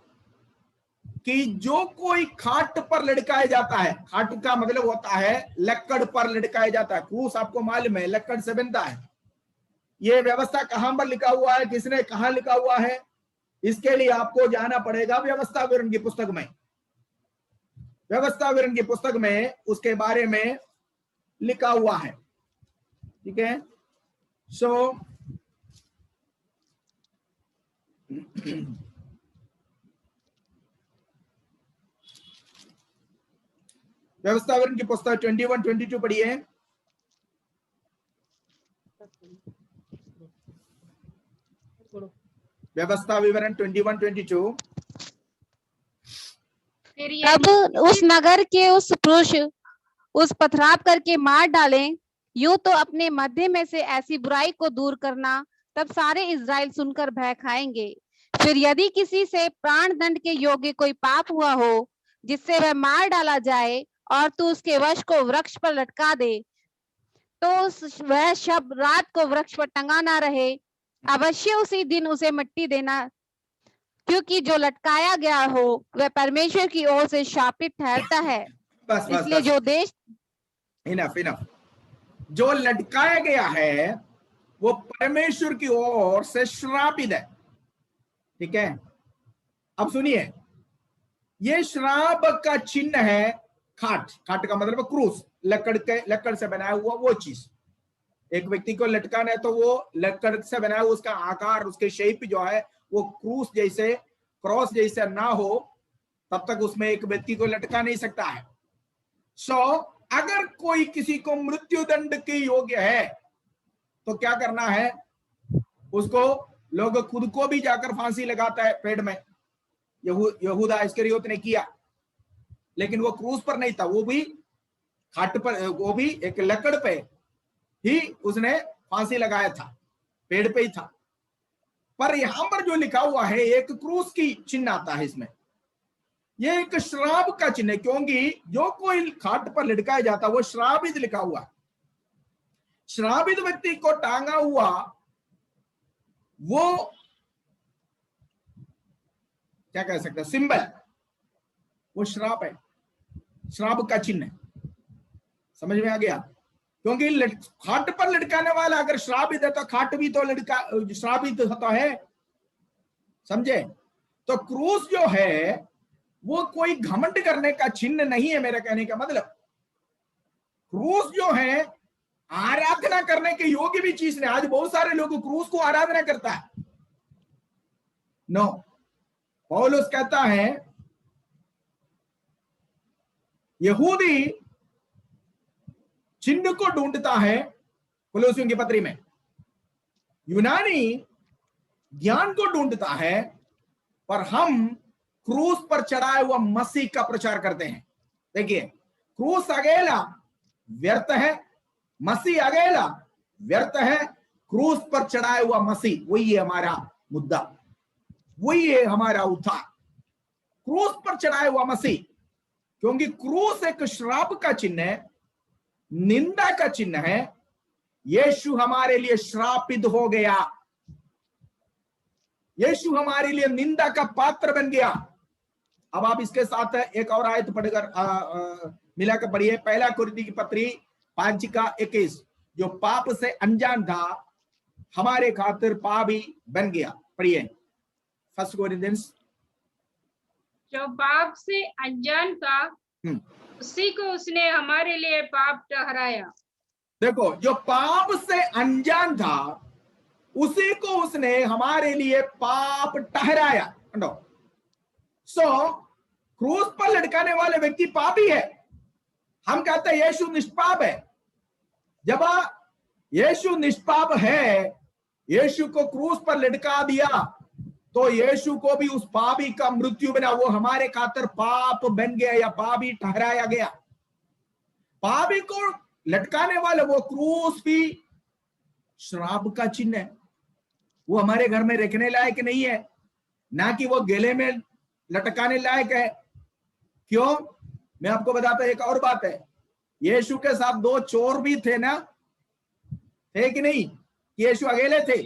Speaker 2: कि जो कोई खाट पर लटकाया जाता है, खाट का मतलब होता है लक्कड़ पर लटकाया जाता है। क्रूस आपको मालूम है लक्कड़ से बनता है। ये व्यवस्था कहां पर लिखा हुआ है, किसने कहां लिखा हुआ है, इसके लिए आपको जाना पड़ेगा व्यवस्था विवरण की पुस्तक में। व्यवस्था विवरण की पुस्तक में उसके बारे में लिखा हुआ है, ठीक है। सो व्यवस्था विवरण की पुस्तक 21-22 पढ़िए। व्यवस्था विवरण 21-22।
Speaker 1: फिर
Speaker 5: तब उस नगर के उस पुरुष उस पथराव करके मार डालें, यूं तो अपने मध्य में से ऐसी बुराई को दूर करना, तब सारे इज़राइल सुनकर भय खाएंगे। फिर यदि किसी से प्राण दंड के योग्य कोई पाप हुआ हो जिससे वह मार डाला जाए और तू उसके वश को वृक्ष पर लटका दे, तो वह शव रात को वृक्ष पर टंगा ना रहे, अवश्य उसी दिन उसे मिट्टी देना, क्योंकि जो लटकाया गया हो वह परमेश्वर की ओर से शापित ठहरता है।
Speaker 2: बस
Speaker 5: इसलिए जो देश
Speaker 2: इनफ जो लटकाया गया है वो परमेश्वर की ओर से श्रापित है। ठीक है, अब सुनिए, ये श्राप का चिन्ह है खाट। खाट का मतलब क्रूस, लकड़ से बनाया हुआ वो चीज। एक व्यक्ति को लटकाना है तो वो लकड़ से बनाया हुआ, उसका आकार, उसके शेप जो है वो क्रूस जैसे, क्रॉस जैसे ना हो तब तक उसमें एक व्यक्ति को लटका नहीं सकता है। अगर कोई किसी को मृत्यु दंड के योग्य है तो क्या करना है, उसको लोग खुद को भी जाकर फांसी लगाता है पेड़ में। यहूदा इस्करियोत ने किया, लेकिन वो क्रूस पर नहीं था, वो भी खाट पर, वो भी एक लकड़ पे ही उसने फांसी लगाया था, पेड़ पे ही था। पर यहां पर जो लिखा हुआ है एक क्रूस की चिन्ह आता है इसमें, ये एक श्राप का चिन्ह है, क्योंकि जो कोई खाट पर लटकाया जाता वो श्रापित लिखा हुआ। श्रापित व्यक्ति को टांगा हुआ वो क्या कह सकते हैं, सिंबल, वो श्राप है, श्राप का चिन्ह है। समझ में आ गया? क्योंकि खाट पर लटकाने वाला अगर श्रापित है तो खाट भी तो श्रापित होता है। समझे? तो क्रूस जो है वो कोई घमंड करने का चिन्ह नहीं है। मेरा कहने का मतलब, क्रूस जो है आराधना करने के योग्य भी चीज नहीं। आज बहुत सारे लोग क्रूस को आराधना करता है। नो, पौलुस कहता है यहूदी चिन्ह को ढूंढता है कोलोसियों की पत्री में, यूनानी ज्ञान को ढूंढता है, पर हम क्रूस पर चढ़ाया हुआ मसीह का प्रचार करते हैं। देखिए, क्रूस अकेला व्यर्थ है, मसीह अकेला व्यर्थ है, क्रूस पर चढ़ाया हुआ मसीह वही है हमारा मुद्दा, वही है हमारा उद्धार, क्रूस पर चढ़ाया हुआ मसीह। क्योंकि क्रूस एक श्राप का चिन्ह है, निंदा का चिन्ह है। यीशु हमारे लिए श्रापित हो गया, यीशु हमारे लिए निंदा का पात्र बन गया। अब आप इसके साथ एक और आयत पढ़कर मिलाकर पढ़िए, पहला कुरिन्थियों की पत्री 5:21, जो पाप से अनजान था हमारे खातिर पापी बन गया। पढ़िए, फर्स्ट कोरिन्थियंस।
Speaker 1: जो पाप से अनजान था उसी को उसने हमारे लिए पाप ठहराया।
Speaker 2: देखो, जो पाप से अनजान था उसी को उसने हमारे लिए पाप ठहराया। क्रूस पर लटकाने वाले व्यक्ति पापी है। हम कहते हैं यीशु निष्पाप है। जब यीशु निष्पाप है, यीशु को क्रूस पर लटका दिया तो यीशु को भी उस पापी का मृत्यु बना, वो हमारे खातिर पाप बन गया या पापी ठहराया गया। पापी को लटकाने वाले वो क्रूस भी श्राप का चिन्ह है। वो हमारे घर में रखने लायक नहीं है, ना कि वो गले में लटकाने लायक है। क्यों? मैं आपको बताता हूं, एक और बात है, यीशु के साथ 2 चोर भी थे ना, थे कि नहीं? यीशु अकेले थे?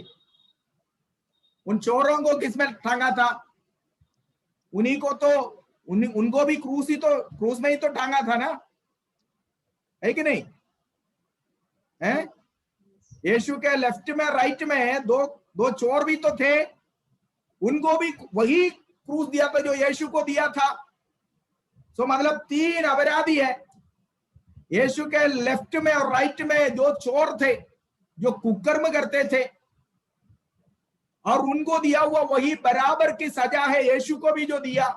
Speaker 2: उन चोरों को किसमें टांगा था? उन्हीं को तो, उनको भी क्रूस में ही तो टांगा था ना, है कि नहीं? है? यीशु के लेफ्ट में राइट में दो चोर भी तो थे, उनको भी वही क्रूस दिया था जो यीशु को दिया था। सो मतलब 3 अपराधी है। यीशु के लेफ्ट में और राइट में जो चोर थे, जो कुकर्म करते थे, और उनको दिया हुआ वही बराबर की सजा है यीशु को भी जो दिया।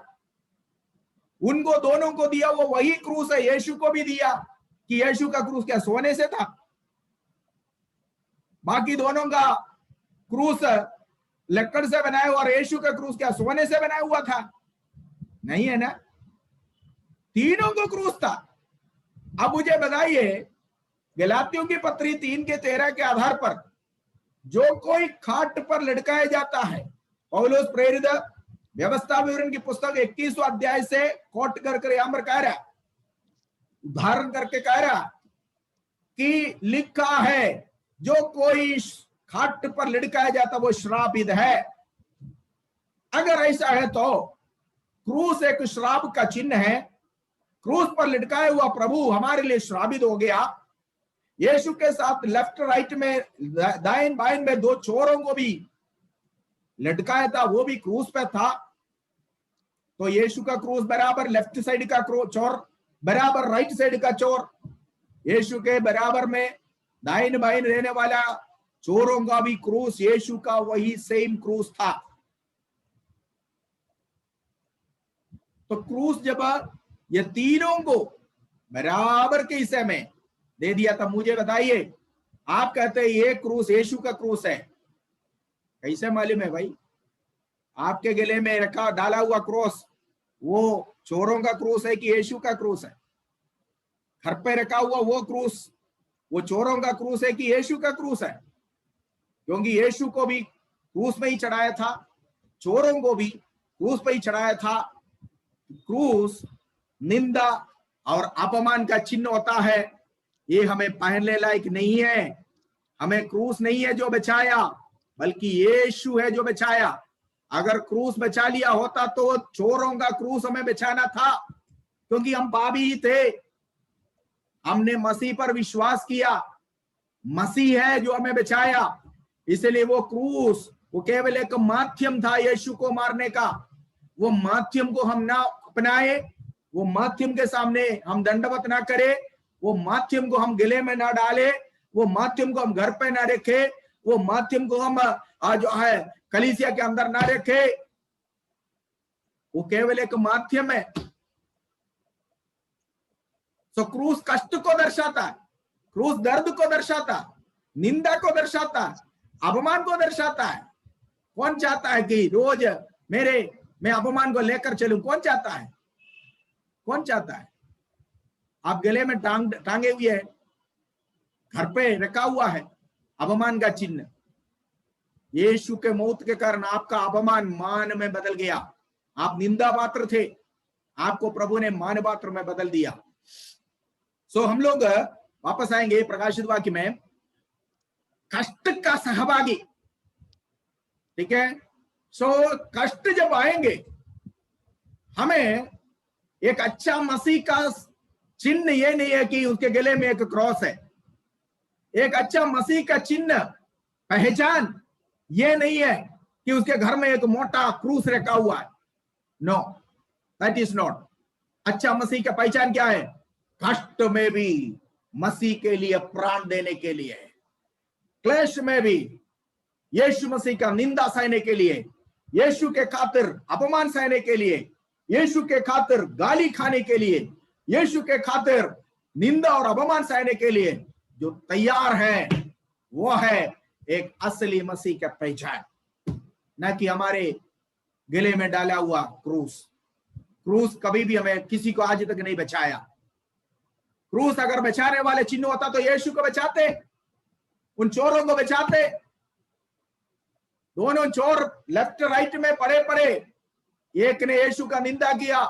Speaker 2: उनको दोनों को दिया हुआ वही क्रूस है यीशु को भी दिया। कि यीशु का क्रूस क्या सोने से था? बाकी दोनों का क्रूस लकड़ से बनाया हुआ, और यीशु का क्रूस क्या सोने से बनाया हुआ था? नहीं है ना, तीनों को क्रूस था। अब मुझे बताइए, गलातियों की पत्री 3:13 के आधार पर जो कोई खाट पर लटकाया जाता है, पौलुस प्रेरित व्यवस्था विवरण की पुस्तक 21वां अध्याय से कोट कर यहां पर कह रहा, उदाहरण करके कह रहा कि लिखा है जो कोई खाट पर लटकाया जाता वो श्रापित है। अगर ऐसा है तो क्रूस एक श्राप का चिन्ह है। क्रूस पर लटकाया हुआ प्रभु हमारे लिए श्रापित हो गया। यीशु के साथ लेफ्ट राइट में, दाएं बाएं में दो चोरों को भी लटकाया था, वो भी क्रूस पे था। तो यीशु का क्रूस बराबर लेफ्ट साइड का चोर बराबर राइट साइड का चोर, यीशु के बराबर में दाइन बाइन रहने वाला चोरों का भी क्रूस यीशु का वही सेम क्रूस था। तो क्रूस जब ये तीनों को बराबर के हिस्से में दे दिया था, मुझे बताइए, आप कहते हैं ये क्रूस यीशु का क्रूस है, कैसे मालूम है भाई? आपके गले में रखा डाला हुआ क्रूस वो चोरों का क्रूस है कि यीशु का क्रूस है? घर पे रखा हुआ वो क्रूस वो चोरों का क्रूस है कि यीशु का क्रूस है? क्योंकि यीशु को भी क्रूस में ही चढ़ाया था, चोरों को भी क्रूस पे ही चढ़ाया था। क्रूस निंदा और अपमान का चिन्ह होता है। ये हमें पहनने लायक नहीं है। हमें क्रूस नहीं है जो बचाया, बल्कि यीशु है जो बचाया। अगर क्रूस बचा लिया होता तो चोरों का क्रूस हमें बचाना था, क्योंकि हम पापी ही थे। हमने मसीह पर विश्वास किया, मसीह है जो हमें बचाया। इसलिए वो क्रूस वो केवल एक माध्यम था यीशु को मारने का। वो माध्यम को हम ना अपनाए, वो माध्यम के सामने हम दंडवत ना करें, वो माध्यम को हम गले में ना डाले, वो माध्यम को हम घर पे ना रखे, वो माध्यम को हम जो है कलीसिया के अंदर ना रखे। वो केवल एक माध्यम है। तो क्रूस कष्ट को दर्शाता है, क्रूस दर्द को दर्शाता है, निंदा को दर्शाता है, अपमान को दर्शाता है। कौन चाहता है कि रोज मैं अपमान को लेकर चलूं? कौन चाहता है? कौन चाहता है? आप गले में टांगे हुए है, घर पे रखा हुआ है अपमान का चिन्ह। यीशु के मौत के कारण आपका अपमान मान में बदल गया। आप निंदा पात्र थे, आपको प्रभु ने मान पात्र में बदल दिया। सो हम लोग वापस आएंगे प्रकाशित वाक्य में, कष्ट का सहभागी। ठीक है। सो कष्ट जब आएंगे, हमें एक अच्छा मसीह का चिन्ह ये नहीं है कि उसके गले में एक क्रॉस है। एक अच्छा मसीह का चिन्ह पहचान ये नहीं है कि उसके घर में एक मोटा क्रूस रखा हुआ है। No, that is not. अच्छा मसीह का पहचान क्या है? कष्ट में भी मसीह के लिए प्राण देने के लिए, क्लेश में भी यीशु मसीह का निंदा सहने के लिए, यीशु के खातिर अपमान सहने के लिए, यीशु के खातिर गाली खाने के लिए, यीशु के खातिर निंदा और अपमान सहने के लिए जो तैयार है, वो है एक असली मसीह का पहचान, न कि हमारे गले में डाला हुआ क्रूस। क्रूस कभी भी हमें किसी को आज तक नहीं बचाया। क्रूस अगर बचाने वाले चिन्ह होता तो यीशु को बचाते, उन चोरों को बचाते। दोनों चोर लेफ्ट राइट में पड़े पड़े, एक ने यीशु का निंदा किया,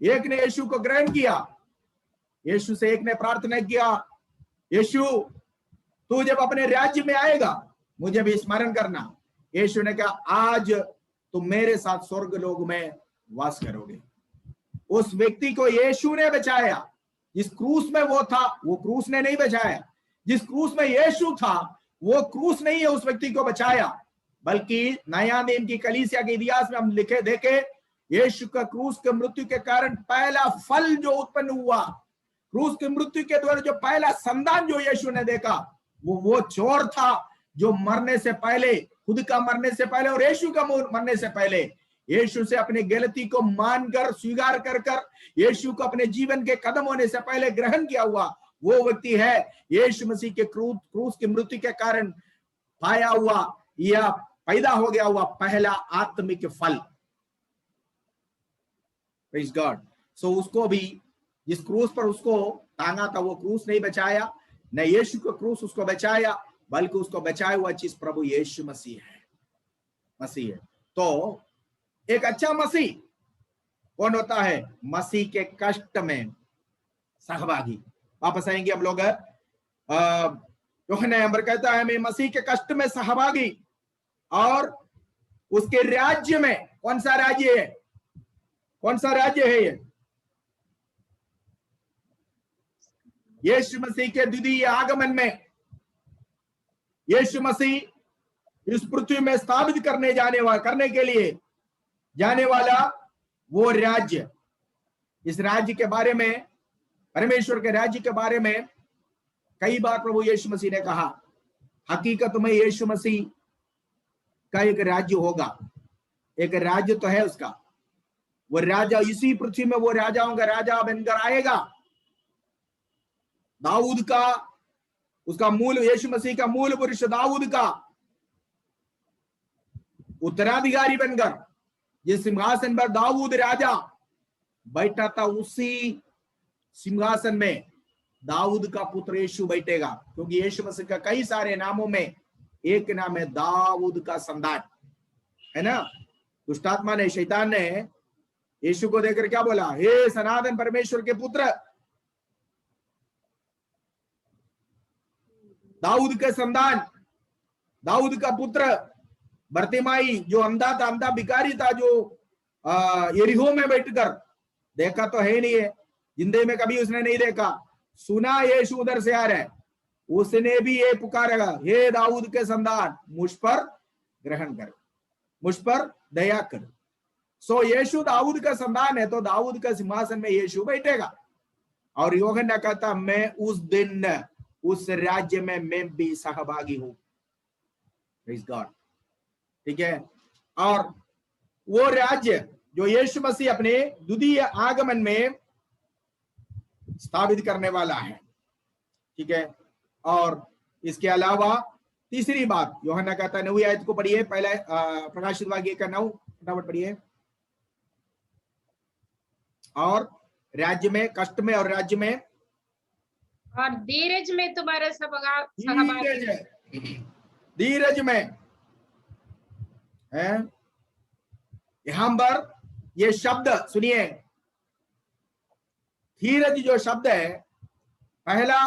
Speaker 2: एक ने यीशु को ग्रहण किया। यीशु से एक ने प्रार्थना किया, यीशु तू जब अपने राज्य में आएगा मुझे भी स्मरण करना। यीशु ने कहा, आज तुम मेरे साथ स्वर्ग लोक में वास करोगे। उस व्यक्ति को यीशु ने बचाया। जिस क्रूस में वो था, वो क्रूस ने नहीं बचाया। जिस क्रूस में यीशु था, वो क्रूस नहीं है उस व्यक्ति को बचाया, बल्कि नया नियम की कलीसिया के इतिहास में हम लिखे देखे, यीशु का क्रूस के मृत्यु के कारण पहला फल जो उत्पन्न हुआ, क्रूस की मृत्यु के द्वारा जो पहला संतान जो यीशु ने देखा, वो चोर था जो मरने से पहले, खुद का मरने से पहले और यीशु का मरने से पहले यीशु से अपनी गलती को मानकर स्वीकार कर यीशु को अपने जीवन के कदम होने से पहले ग्रहण किया हुआ वो व्यक्ति है यीशु मसीह के क्रूस की मृत्यु के कारण पाया हुआ यह पैदा हो गया हुआ पहला आत्मिक फल। Praise God. सो उसको भी जिस क्रूस पर उसको टांगा था वो क्रूस नहीं बचाया, न यीशु का क्रूस उसको बचाया, बल्कि उसको बचाया हुआ चीज प्रभु यीशु मसीह है, मसीह है। तो एक अच्छा मसीह कौन होता है? मसीह के कष्ट में सहभागी। वापस आएंगे हम लोग। यूहन्ना नंबर कहता है मैं मसीह के कष्ट में सहभागी और उसके राज्य में। कौन सा राज्य है? कौन सा राज्य है ये? यीशु मसीह के द्वितीय आगमन में यीशु मसीह इस पृथ्वी में स्थापित करने के लिए जाने वाला वो राज्य। इस राज्य के बारे में, परमेश्वर के राज्य के बारे में कई बार प्रभु यीशु मसीह ने कहा। हकीकत में यीशु मसीह का एक राज्य होगा, एक राज्य तो है उसका। वो राजा इसी पृथ्वी में वो राजाओं का राजा बनकर आएगा। दाऊद का, उसका मूल, यीशु मसीह का मूल पुरुष दाऊद का उत्तराधिकारी बनकर जिस सिंहासन पर दाऊद राजा बैठा था, उसी सिंहासन में दाऊद का पुत्र यीशु बैठेगा। क्योंकि यीशु मसीह का कई सारे नामों में एक नाम है दाऊद का संतान, है ना। दुष्टात्मा ने, शैतान ने यीशु को देखकर क्या बोला? हे सनातन परमेश्वर के पुत्र, दाऊद के संतान, दाऊद का पुत्र। बर्तिमाई जो अंधा था, अंधा भिखारी था, जो यरीहो में बैठकर, देखा तो है नहीं है, जिंदगी में कभी उसने नहीं देखा, सुना यीशु उधर से आ रहा है, उसने भी ये पुकारेगा, हे दाऊद के संतान, मुझ पर ग्रहण कर, मुझ पर दया कर। सो यीशु दाऊद का संतान है, तो दाऊद का सिंहासन में यीशु बैठेगा। और यूहन्ना कहता मैं उस दिन उस राज्य में मैं भी सहभागी हूं। Praise God. ठीक है। और वो राज्य जो यीशु मसीह अपने द्वितीय आगमन में स्थापित करने वाला है। ठीक है। और इसके अलावा तीसरी बात यूहन्ना कहता है, 9वीं आयत को पढ़िए, पहले प्रकाशित वाक्य का 9 फटाफट पढ़िए। और राज्य में, कष्ट में और राज्य में
Speaker 1: और धीरज में तुम्हारा
Speaker 2: धीरज में है। यहां पर ये शब्द सुनिए, धीरज जो शब्द है, पहला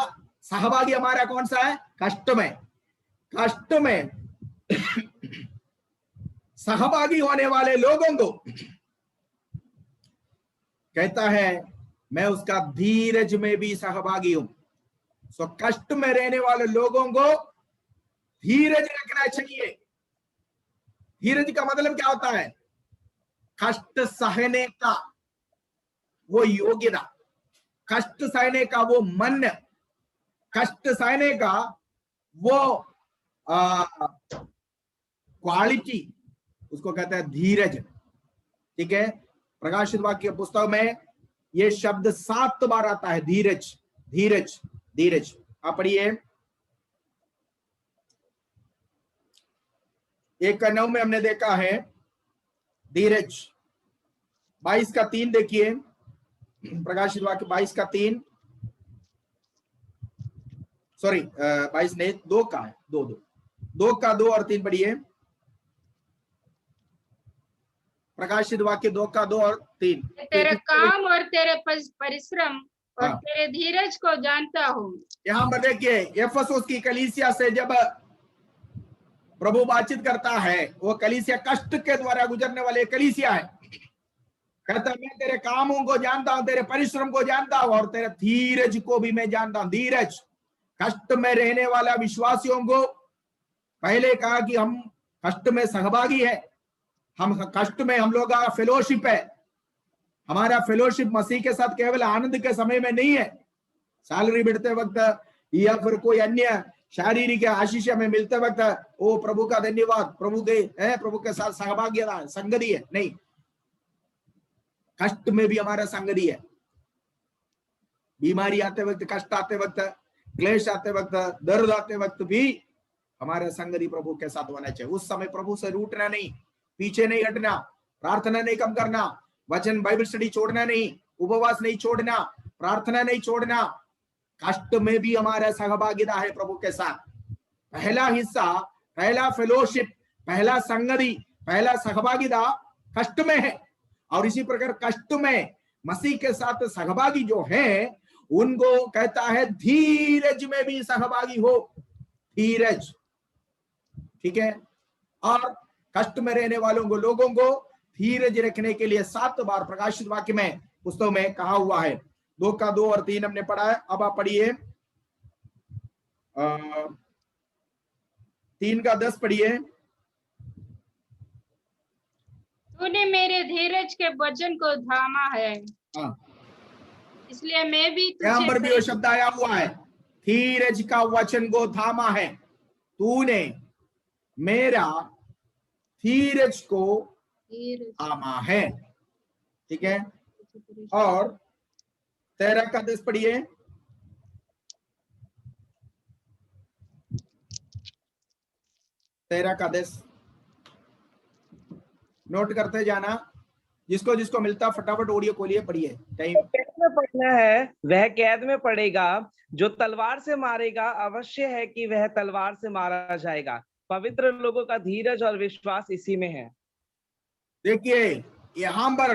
Speaker 2: सहभागी हमारा कौन सा है? कष्ट में। कष्ट में सहभागी होने वाले लोगों को कहता है मैं उसका धीरज में भी सहभागी हूं। सो कष्ट में रहने वाले लोगों को धीरज रखना चाहिए। धीरज का मतलब क्या होता है? कष्ट सहने का वो योग्यता, कष्ट सहने का वो मन, कष्ट सहने का वो क्वालिटी, उसको कहता है धीरज। ठीक है। प्रकाशित वाक्य पुस्तक में ये शब्द 7 बार आता है, धीरज, धीरज, धीरज। आप पढ़िए 1:9 में हमने देखा है धीरज। 22:3 देखिए, प्रकाशित वाक्य 22:3, सॉरी 22 नहीं, 2 का है, 2 का 2 और 3 पढ़िए। प्रकाशित वाक्य 2 का 2 और 3।
Speaker 1: तेरे काम और तेरे परिश्रम और तेरे धीरज को जानता हूं। यहाँ
Speaker 2: पर देखिए, एफेसुस की कलीसिया से जब प्रभु बातचीत करता है, वो कलीसिया कष्ट के द्वारा गुजरने वाले कलीसिया है। कहता मैं तेरे कामों को जानता हूं, तेरे परिश्रम को जानता हूं और तेरे धीरज को भी मैं जानता हूं। धीरज, कष्ट में रहने वाला विश्वासियों को पहले कहा कि हम कष्ट में सहभागी है, हम कष्ट में, हम लोग का फेलोशिप है। हमारा फेलोशिप मसीह के साथ केवल आनंद के समय में नहीं है, सैलरी बढ़ते वक्त या फिर कोई अन्य शारीरिक आशीष में मिलते वक्त ओ प्रभु का धन्यवाद, प्रभु के साथ सहभागिता, संगति है, नहीं। कष्ट में भी हमारा संगति है। बीमारी आते वक्त, कष्ट आते वक्त, क्लेश आते वक्त, दर्द आते वक्त भी हमारा संगति प्रभु के साथ होना चाहिए। उस समय प्रभु से रूठना नहीं, पीछे नहीं हटना, प्रार्थना नहीं कम करना, वचन बाइबल स्टडी छोड़ना नहीं, उपवास नहीं छोड़ना, प्रार्थना नहीं छोड़ना। कष्ट में भी हमारा सहभागिता है प्रभु के साथ। पहला हिस्सा, पहला फेलोशिप, पहला संगति, पहला सहभागिता कष्ट में है। और इसी प्रकार कष्ट में मसीह के साथ सहभागी जो है उनको कहता है धीरज में भी सहभागी हो, धीरज, ठीक है। और कष्ट में रहने वालों को, लोगों को धीरज रखने के लिए 7 बार प्रकाशित वाक्य में, पुस्तक में कहा हुआ है। 2 का 2 और 3 हमने पढ़ा है। अब आप पढ़िए 3 का 10 पढ़िए।
Speaker 1: तूने मेरे धीरज के वचन को थामा है, इसलिए मैं भी
Speaker 2: यहां पर भी वो शब्द आया हुआ है, धीरज का वचन को थामा है। तूने मेरा धीरज को थामा है, ठीक है। और 13 का 10 पढ़िए। 13 का 10 नोट करते जाना, जिसको जिसको मिलता फटाफट ऑडियो खोलिए, पढ़िए। टाइम
Speaker 3: कैद में पड़ना है वह कैद में पड़ेगा, जो तलवार से मारेगा अवश्य है कि वह तलवार से मारा जाएगा। पवित्र लोगों का धीरज और विश्वास इसी में है।
Speaker 2: देखिए यहां पर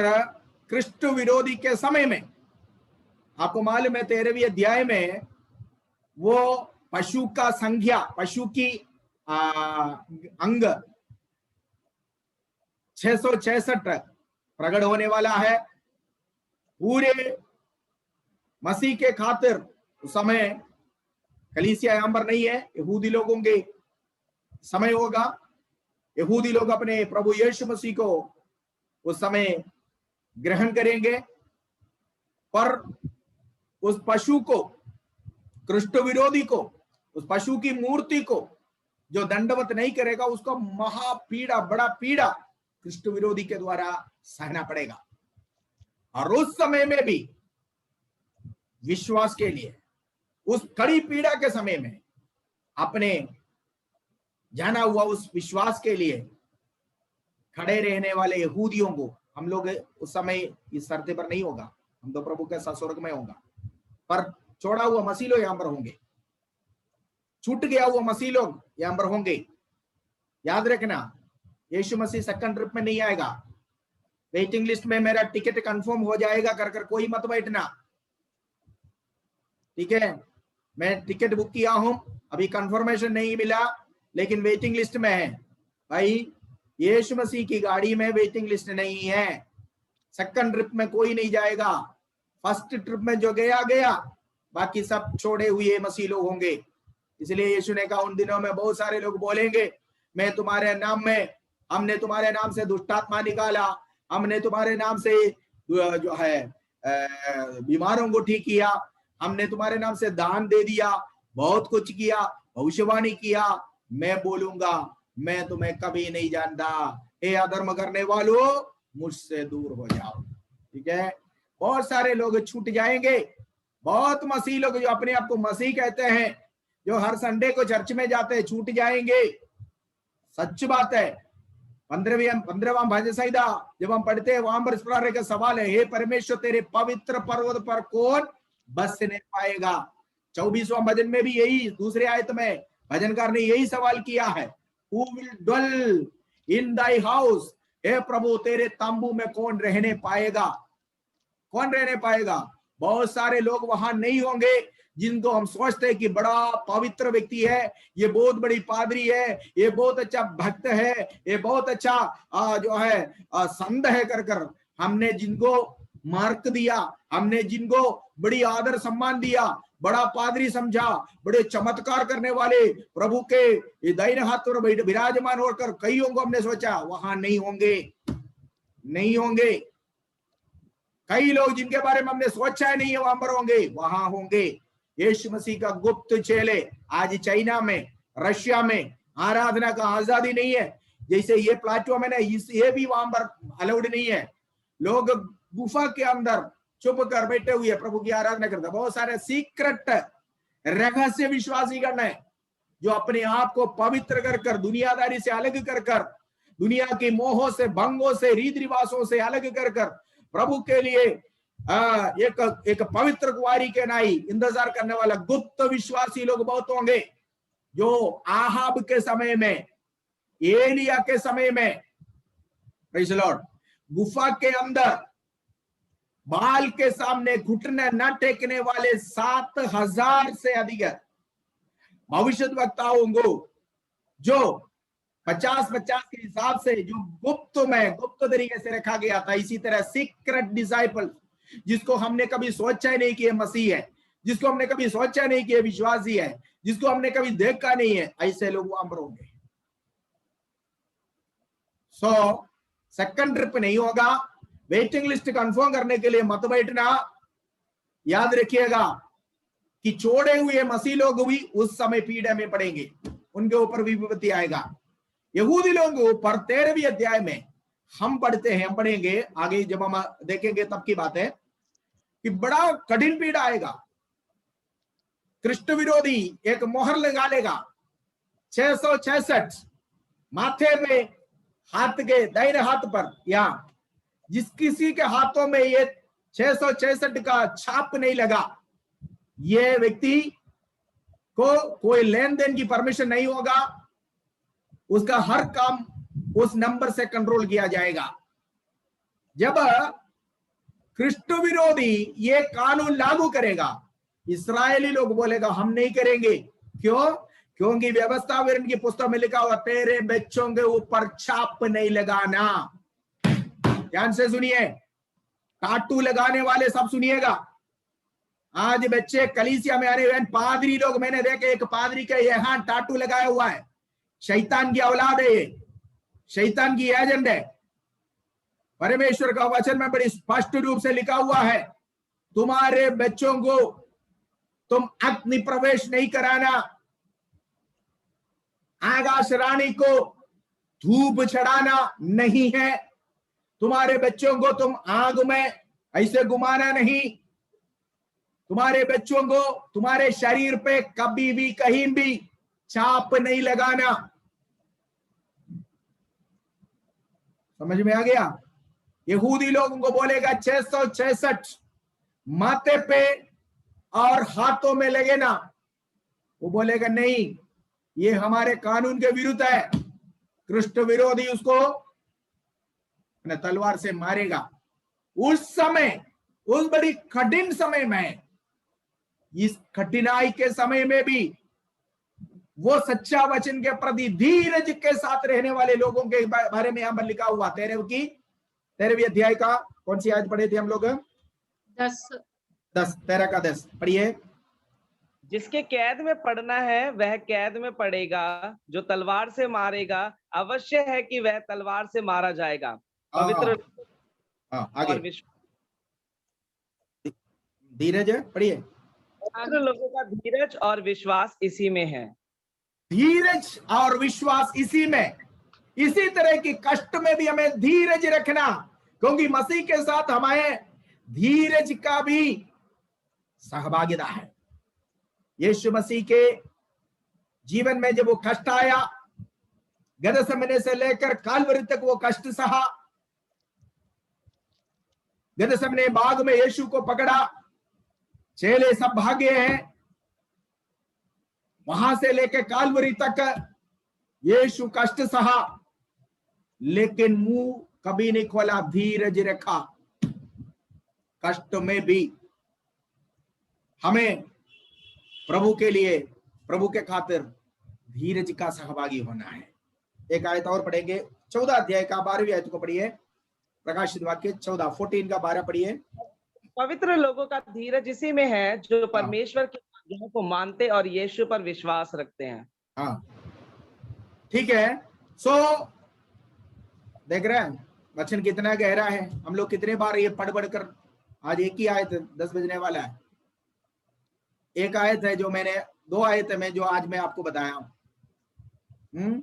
Speaker 2: कृष्ण विरोधी के समय में आपको मालूम है 13वीं अध्याय में वो पशु का संख्या, पशु की अंग 666 प्रकट होने वाला है। पूरे मसीह के खातिर उस समय कलीसिया यहां पर नहीं है, यहूदी लोगों के समय होगा। यहूदी लोग अपने प्रभु यीशु मसीह को उस समय ग्रहण करेंगे, पर उस पशु को, कृष्ण विरोधी को, उस पशु की मूर्ति को जो दंडवत नहीं करेगा उसको महापीड़ा, बड़ा पीड़ा कृष्ण विरोधी के द्वारा सहना पड़ेगा। और उस समय में भी विश्वास के लिए, उस कड़ी पीड़ा के समय में अपने जाना हुआ उस विश्वास के लिए खड़े रहने वाले यहूदियों को, हम लोग उस समय इस धरती पर नहीं होगा, हम तो प्रभु के साथ स्वर्ग में होगा, पर छोड़ा हुआ मसीह लोग यहां पर होंगे, छूट गया हुआ मसीह लोग यहां पर होंगे। याद रखना, यीशु मसीह सेकंड ट्रिप में नहीं आएगा। वेटिंग लिस्ट में मेरा टिकट कंफर्म हो जाएगा कर कोई मत बैठना, ठीक है। मैं टिकट बुक किया हूं, अभी कंफर्मेशन नहीं मिला, लेकिन वेटिंग लिस्ट में है। भाई यीशु मसीह की गाड़ी में वेटिंग लिस्ट नहीं है, सेकंड ट्रिप में कोई नहीं जाएगा। फर्स्ट ट्रिप में जो गया गया, बाकी सब छोड़े हुए मसीह लोग होंगे। इसलिए यीशु ने कहा उन दिनों में बहुत सारे लोग बोलेंगे, मैं तुम्हारे नाम में, हमने तुम्हारे नाम से दुष्टात्मा निकाला, हमने तुम्हारे नाम से जो है बीमारों को ठीक किया, हमने तुम्हारे नाम से दान दे दिया, बहुत कुछ किया, भविष्यवाणी किया। मैं बोलूंगा मैं तुम्हें कभी नहीं जानता, हे अधर्म करने वालों मुझसे दूर हो जाओ, ठीक है। बहुत सारे लोग छूट जाएंगे, बहुत मसीह लोग जो अपने आप को मसीह कहते हैं, जो हर संडे को चर्च में जाते हैं, छूट जाएंगे। सच बात है। 15वां भजन संहिता जब हम पढ़ते हैं वहां पर इस प्रकार का सवाल है, हे परमेश्वर तेरे पवित्र पर्वत पर कौन बसने पाएगा। 24वां भजन में भी यही, दूसरे आयत में भजनकार ने यही सवाल किया है, who will dwell in thy house, हे प्रभु तेरे तंबू में कौन रहने पाएगा, कौन रहने पाएगा। बहुत सारे लोग वहां नहीं होंगे जिनको हम सोचते हैं कि बड़ा पवित्र व्यक्ति है, ये बहुत बड़ी पादरी है, ये बहुत अच्छा भक्त है, ये बहुत अच्छा जो है संत है कर हमने जिनको मार्क दिया, हमने जिनको बड़ी आदर सम्मान दिया, बड़ा पादरी समझा, बड़े चमत्कार करने वाले प्रभु के दाहिने हाथ पर विराजमान होकर कईयों को हमने सोचा वहां नहीं होंगे, नहीं होंगे। कई लोग जिनके बारे में हमने सोचा नहीं है वहां पर होंगे, वहां होंगे। यीशु मसीह का गुप्त चेले आज चाइना में, रशिया में आराधना का आजादी नहीं है। जैसे ये प्लेटफॉर्म है ना, ये भी वहां पर अलाउड नहीं है। लोग गुफा के अंदर चुप कर बैठे हुए प्रभु की आराधना करते। बहुत सारे सीक्रेट रहस्य विश्वासी गण है, जो अपने आप को पवित्र कर कर, दुनियादारी से अलग कर कर, दुनिया के मोहों से, भंगों से, रीति रिवाजों से अलग कर कर प्रभु के लिए एक पवित्र कुंवारी के नाई इंतजार करने वाला गुप्त विश्वासी लोग बहुत होंगे, जो आहाब के समय में, एलिया के समय में, प्रेज़ द लॉर्ड, गुफा के अंदर बाल के सामने घुटने न टेकने वाले 7,000 से अधिक भविष्यद्वक्ताओं को, जो 50-50 के हिसाब से जो गुप्त तरीके से रखा गया था, इसी तरह सीक्रेट डिसाइपल, जिसको हमने कभी सोचा ही नहीं कि ये मसीह है, जिसको हमने कभी सोचा नहीं कि ये विश्वासी है, जिसको हमने कभी देखा नहीं है, ऐसे लोग वहां पर होंगे। सेकंड ट्रिप नहीं होगा। वेटिंग लिस्ट कंफर्म करने के लिए मत बैठना। याद रखिएगा कि छोड़े हुए मसीह लोग भी उस समय पीड़ा में पड़ेंगे, उनके ऊपर भी विपत्ति आएगा। यहूदी लोगों पर 13वें अध्याय में हम पढ़ेंगे आगे, जब हम देखेंगे तब की बात है कि बड़ा कठिन पीड़ा आएगा। कृष्ण विरोधी एक मोहर लगा लेगा, 666 माथे में, हाथ के दाहिने हाथ पर, या जिस किसी के हाथों में ये 666 का छाप नहीं लगा, ये व्यक्ति को कोई लेन देन की परमिशन नहीं होगा, उसका हर काम उस नंबर से कंट्रोल किया जाएगा। जब कृष्ण विरोधी ये कानून लागू करेगा, इस्राएली लोग बोलेगा हम नहीं करेंगे। क्यों? क्योंकि व्यवस्था विवरण की पुस्तक में लिखा हुआ, तेरे बच्चों के ऊपर छाप नहीं लगाना। ध्यान से सुनिए, टाटू लगाने वाले सब सुनिएगा। आज बच्चे कलीसिया में आने हुए पादरी लोग, मैंने देखे एक पादरी का यहाँ टाटू लगाया हुआ है। शैतान की औलाद है ये, शैतान की एजेंट है। परमेश्वर का वचन में बड़ी स्पष्ट रूप से लिखा हुआ है, तुम्हारे बच्चों को तुम अग्नि प्रवेश नहीं कराना, आकाश रानी को धूप चढ़ाना नहीं है, तुम्हारे बच्चों को तुम आग में ऐसे घुमाना नहीं, तुम्हारे बच्चों को तुम्हारे शरीर पे कभी भी कहीं भी छाप नहीं लगाना। समझ में आ गया? यहूदी लोगों को बोलेगा 666 माथे पे और हाथों में लगे ना, वो बोलेगा नहीं, ये हमारे कानून के विरुद्ध है। कृष्ण विरोधी उसको तलवार से मारेगा। उस समय, उस बड़ी कठिन समय में, इस कठिनाई के समय में भी वो सच्चा वचन के प्रति धीरज के साथ रहने वाले लोगों के बारे में यहां पर लिखा हुआ। 13वें अध्याय का कौन सी आयत पढ़े थे हम लोग? 13 का 10 पढ़िए।
Speaker 3: जिसके कैद में पड़ना है वह कैद में पड़ेगा, जो तलवार से मारेगा अवश्य है कि वह तलवार से मारा जाएगा। पवित्र
Speaker 2: आगे धीरज पढ़िए।
Speaker 3: पवित्र लोगों का धीरज और विश्वास इसी में है।
Speaker 2: धीरज और विश्वास इसी में। इसी तरह की कष्ट में भी हमें धीरज रखना, क्योंकि मसीह के साथ हमें धीरज का भी सहभागिता है। यीशु मसीह के जीवन में जब वो कष्ट आया, गदसमने से लेकर कालवरी तक वो कष्ट सहा। गदसमने बाग में यीशु को पकड़ा, चेले सब भागे हैं, वहां से लेकर कालवरी तक यीशु कष्ट सहा, लेकिन मुंह कभी नहीं खोला, धीरज रखा। कष्ट में भी हमें प्रभु के लिए, प्रभु के खातिर धीरज का सहभागी होना है। एक आयत और पढ़ेंगे, 14 अध्याय का 12वीं आयत को पढ़िए। प्रकाशित वाक्य 14 का 12 पढ़िए।
Speaker 3: पवित्र लोगों का धीरज इसी में है, जो परमेश्वर की आज्ञाओं को मानते और यीशु पर विश्वास रखते हैं।
Speaker 2: हाँ, ठीक है। देख रहे हैं वचन कितना गहरा है। हम लोग कितने बार ये पढ़ कर, आज एक ही आयत 10 बजने वाला है। एक आयत है जो मैंने, 2 आयत में जो आज मैं आपको बताया हूं,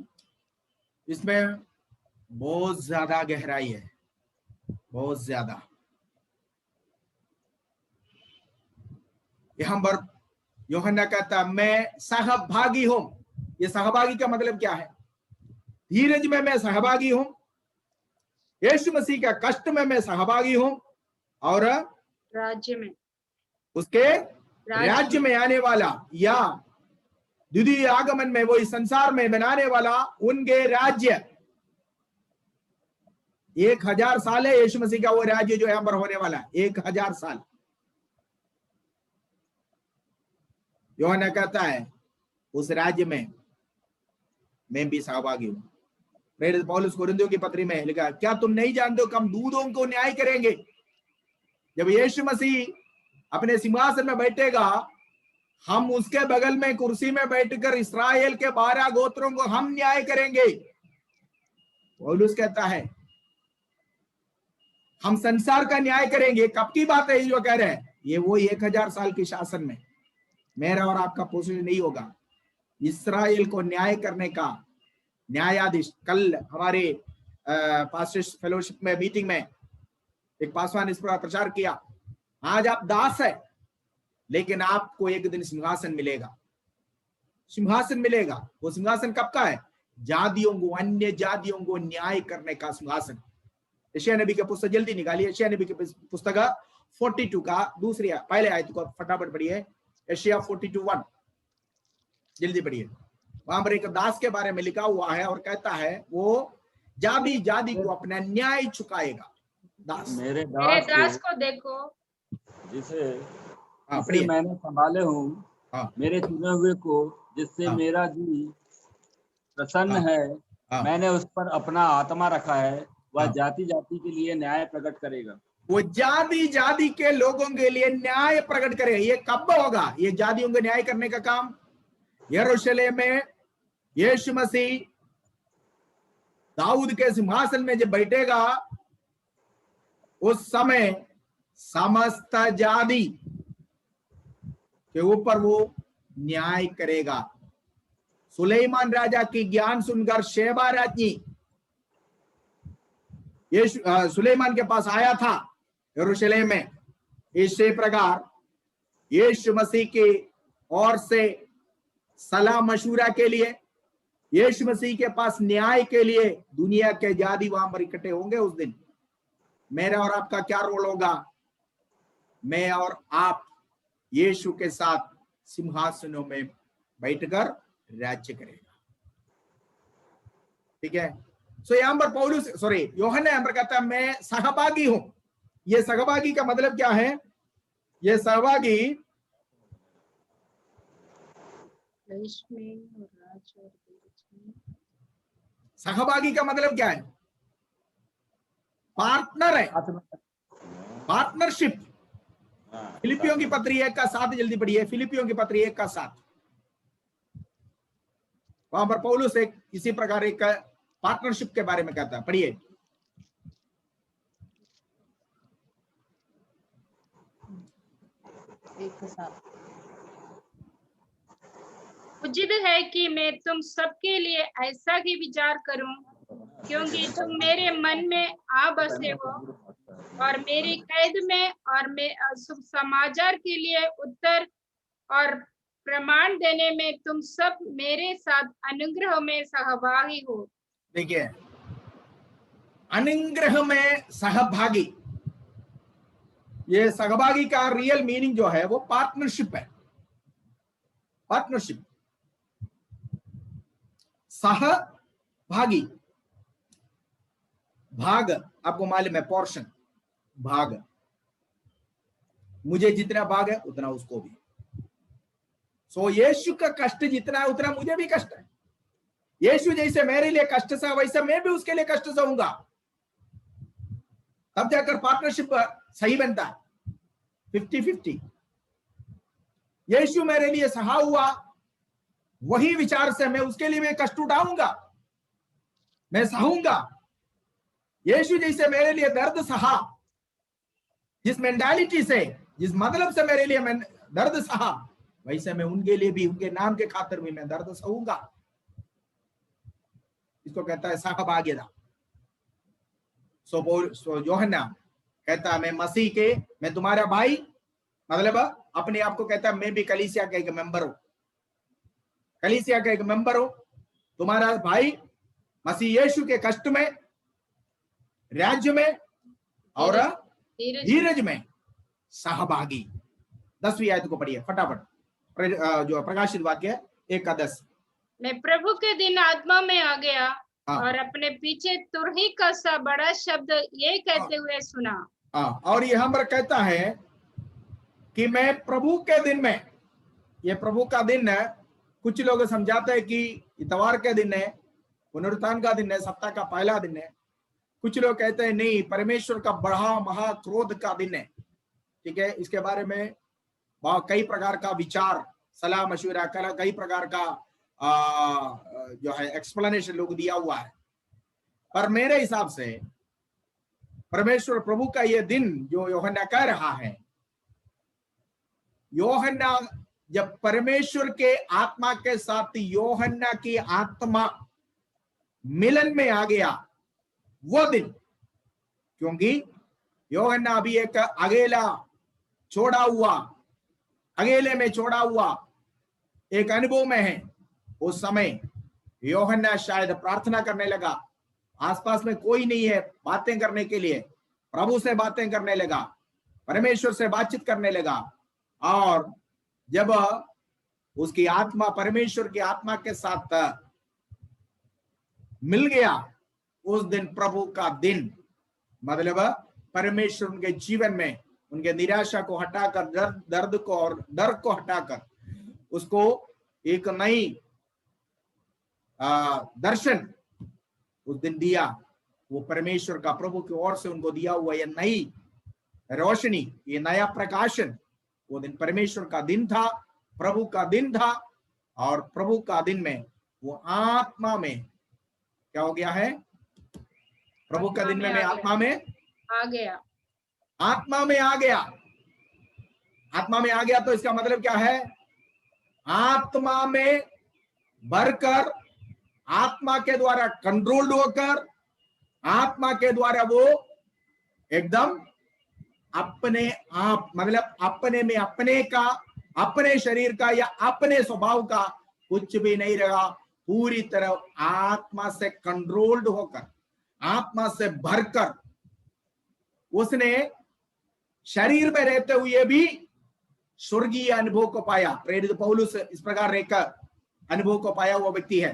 Speaker 2: इसमें बहुत ज्यादा गहराई है, बहुत ज्यादा। यहां पर यूहन्ना कहता मैं सहभागी हूं, ये सहभागी का मतलब क्या है? धीरज में मैं सहभागी हूं, यीशु मसीह का कष्ट में मैं सहभागी हूं, और
Speaker 1: राज्य में,
Speaker 2: उसके राज्य में आने वाला या द्वितीय आगमन में वो इस संसार में बनाने वाला उनके राज्य 1000 साल है। यीशु मसीह का वो राज्य जो यहां पर होने वाला है 1000 साल। यूहन्ना कहता है उस राज्य में मैं भी सहभागी हूं। प्रेरित पौलुस कोरिन्थियों की पत्री में लिखा, क्या तुम नहीं जानते हो कि हम दूतों को न्याय करेंगे? जब यीशु मसीह अपने सिंहासन में बैठेगा, हम उसके बगल में कुर्सी में बैठकर इस्राएल के 12 गोत्रों को हम न्याय करेंगे। पौलुस कहता है हम संसार का न्याय करेंगे। कब की बात है जो कह रहे हैं? ये वो 1000 साल के शासन में मेरा और आपका पोजीशन नहीं होगा। इस्राएल को न्याय करने का न्यायाधीश, कल हमारे पास्टर्स फेलोशिप में मीटिंग में एक पासवान इस पर प्रचार किया, आज आप दास है लेकिन आपको एक दिन सिंहासन मिलेगा। सिंहासन मिलेगा। वो सिंहासन कब का है? जातियों को, अन्य जातियों को न्याय करने का सिंहासन। यशायाह नबी की पुस्तक जल्दी निकालिए, यशायाह नबी की पुस्तक 42 का दूसरी पहले आयत को फटाफट पढ़िए। यशायाह 42:1 जल्दी पढ़िए। वहां पर एक दास के बारे में लिखा हुआ है और कहता है वो जाति जाति को अपना न्याय चुकाएगा। दास,
Speaker 4: मेरे
Speaker 1: दास को देखो
Speaker 4: जिसे
Speaker 2: जिसे
Speaker 4: मैंने संभाले हूँ, मेरे चुने हुए को जिससे मेरा जी प्रसन्न है। मैंने उस पर अपना आत्मा रखा है, वह जाति जाति के लिए न्याय प्रकट करेगा।
Speaker 2: वो जाति जाति के लोगों के लिए न्याय प्रकट करेगा। ये कब होगा? ये जातियों को न्याय करने का काम यरूशलेम में यीशु मसीह दाऊद के सिंहासन में जब बैठेगा, उस समय समस्त जाति के ऊपर वो न्याय करेगा। सुलेमान राजा की ज्ञान सुनकर शेबा राज्ञी सुलेमान के पास आया था यरूशलेम में। इसी प्रकार यीशु मसीह की ओर से सलाह मशूरा के लिए, यीशु मसीह के पास न्याय के लिए दुनिया के जाति वहां पर इकट्ठे होंगे उस दिन। मेरा और आपका क्या रोल होगा? मैं और आप यीशु के साथ सिंहासनों में बैठकर राज्य करेगा। ठीक है। सो यहां पर पौलुस यूहन्ना यहां पर कहता है मैं सहभागी हूं। ये सहभागी का मतलब क्या है? ये सहभागी सहभागी का मतलब क्या है? पार्टनर है, पार्टनरशिप। फिलिपियों की पत्री 1:7 जल्दी पढ़िए। फिलिपियों की पत्री 1:7 वहां पर पौलुस एक इसी प्रकार एक पार्टनरशिप के बारे में कहता है। पढ़िए।
Speaker 1: उचित है कि मैं तुम सबके लिए ऐसा ही विचार करूं, क्योंकि तुम मेरे मन में आ बसे हो और मेरी कैद में और मैं शुभ समाचार के लिए उत्तर और प्रमाण देने में तुम सब मेरे साथ अनुग्रह में सहभागी हो।
Speaker 2: देखिए, अनुग्रह में सहभागी, ये सहभागी का रियल मीनिंग जो है वो पार्टनरशिप है। पार्टनरशिप, सहभागी, भाग आपको मालूम है, पोर्शन, भाग। मुझे जितना भाग है उतना उसको भी। सो यीशु का कष्ट जितना है उतना मुझे भी कष्ट है। यीशु जैसे मेरे लिए कष्ट सहा वैसे मैं भी उसके लिए कष्ट सहूंगा, तब जाकर पार्टनरशिप सही बनता है। 50-50। यीशु मेरे लिए सहा हुआ, वही विचार से मैं उसके लिए मैं कष्ट उठाऊंगा, मैं सहूंगा। यीशु जैसे मेरे लिए दर्द सहा, जिस मेंटालिटी से, जिस मतलब से मेरे लिए मैं दर्द सहा, वैसे मैं उनके लिए भी, उनके नाम के खातिर भी मैं दर्द सहूंगा। इसको कहता है सहभागिता। सो यूहन्ना कहता है मैं मसीह के, मैं तुम्हारा भाई, मतलब अपने आप को कहता है मैं भी कलीसिया का एक मेंबर हूं। कलीसिया का एक मेंबर हो, तुम्हारा भाई मसीह यीशु के कष्ट में, राज्य में और धीरज में सहभागी। 10वीं आयत को पढ़िए फटाफट, जो प्रकाशित वाक्य 1:10।
Speaker 1: मैं प्रभु के दिन आत्मा में आ गया और अपने पीछे तुरही का सा बड़ा शब्द ये कहते हुए सुना।
Speaker 2: और यहाँ पर कहता है कि मैं प्रभु के दिन में, ये प्रभु का दिन है। कुछ लोग समझाते हैं कि इतवार के दिन है, पुनरुत्थान का दिन है, सप्ताह का पहला दिन है। कुछ लोग कहते हैं नहीं, परमेश्वर का बड़ा महाक्रोध का दिन है। ठीक है, इसके बारे में कई प्रकार का विचार, सलाह मशवरा, कई प्रकार का जो है एक्सप्लेनेशन लोग दिया हुआ है। पर मेरे हिसाब से परमेश्वर प्रभु का यह दिन जो यूहन्ना कह रहा है, यूहन्ना जब परमेश्वर के आत्मा के साथ यूहन्ना की आत्मा मिलन में आ गया वो दिन, क्योंकि यूहन्ना अभी एक अकेला छोड़ा हुआ, अकेले में छोड़ा हुआ एक अनुभव में है। उस समय यूहन्ना शायद प्रार्थना करने लगा, आसपास में कोई नहीं है बातें करने के लिए, प्रभु से बातें करने लगा, परमेश्वर से बातचीत करने लगा। और जब उसकी आत्मा परमेश्वर की आत्मा के साथ मिल गया, उस दिन प्रभु का दिन, मतलब परमेश्वर उनके जीवन में उनके निराशा को हटाकर, दर्द को और डर को हटाकर उसको एक नई दर्शन उस दिन दिया। वो परमेश्वर का प्रभु की ओर से उनको दिया हुआ ये नई रोशनी, ये नया प्रकाशन, वो दिन परमेश्वर का दिन था, प्रभु का दिन था। और प्रभु का दिन में वो आत्मा में क्या हो गया है? प्रभु का दिन में आत्मा में
Speaker 1: आ गया,
Speaker 2: आत्मा में आ गया। आत्मा में आ गया तो इसका मतलब क्या है? आत्मा में भरकर, आत्मा के द्वारा कंट्रोल्ड होकर, आत्मा के द्वारा वो एकदम अपने आप, मतलब अपने में अपने का, अपने शरीर का या अपने स्वभाव का कुछ भी नहीं रहा, पूरी तरह आत्मा से कंट्रोल्ड होकर, आत्मा से भरकर उसने शरीर में रहते हुए भी स्वर्गीय अनुभव को पाया। प्रेरित पौलुस इस प्रकार एक अनुभव को पाया हुआ व्यक्ति है।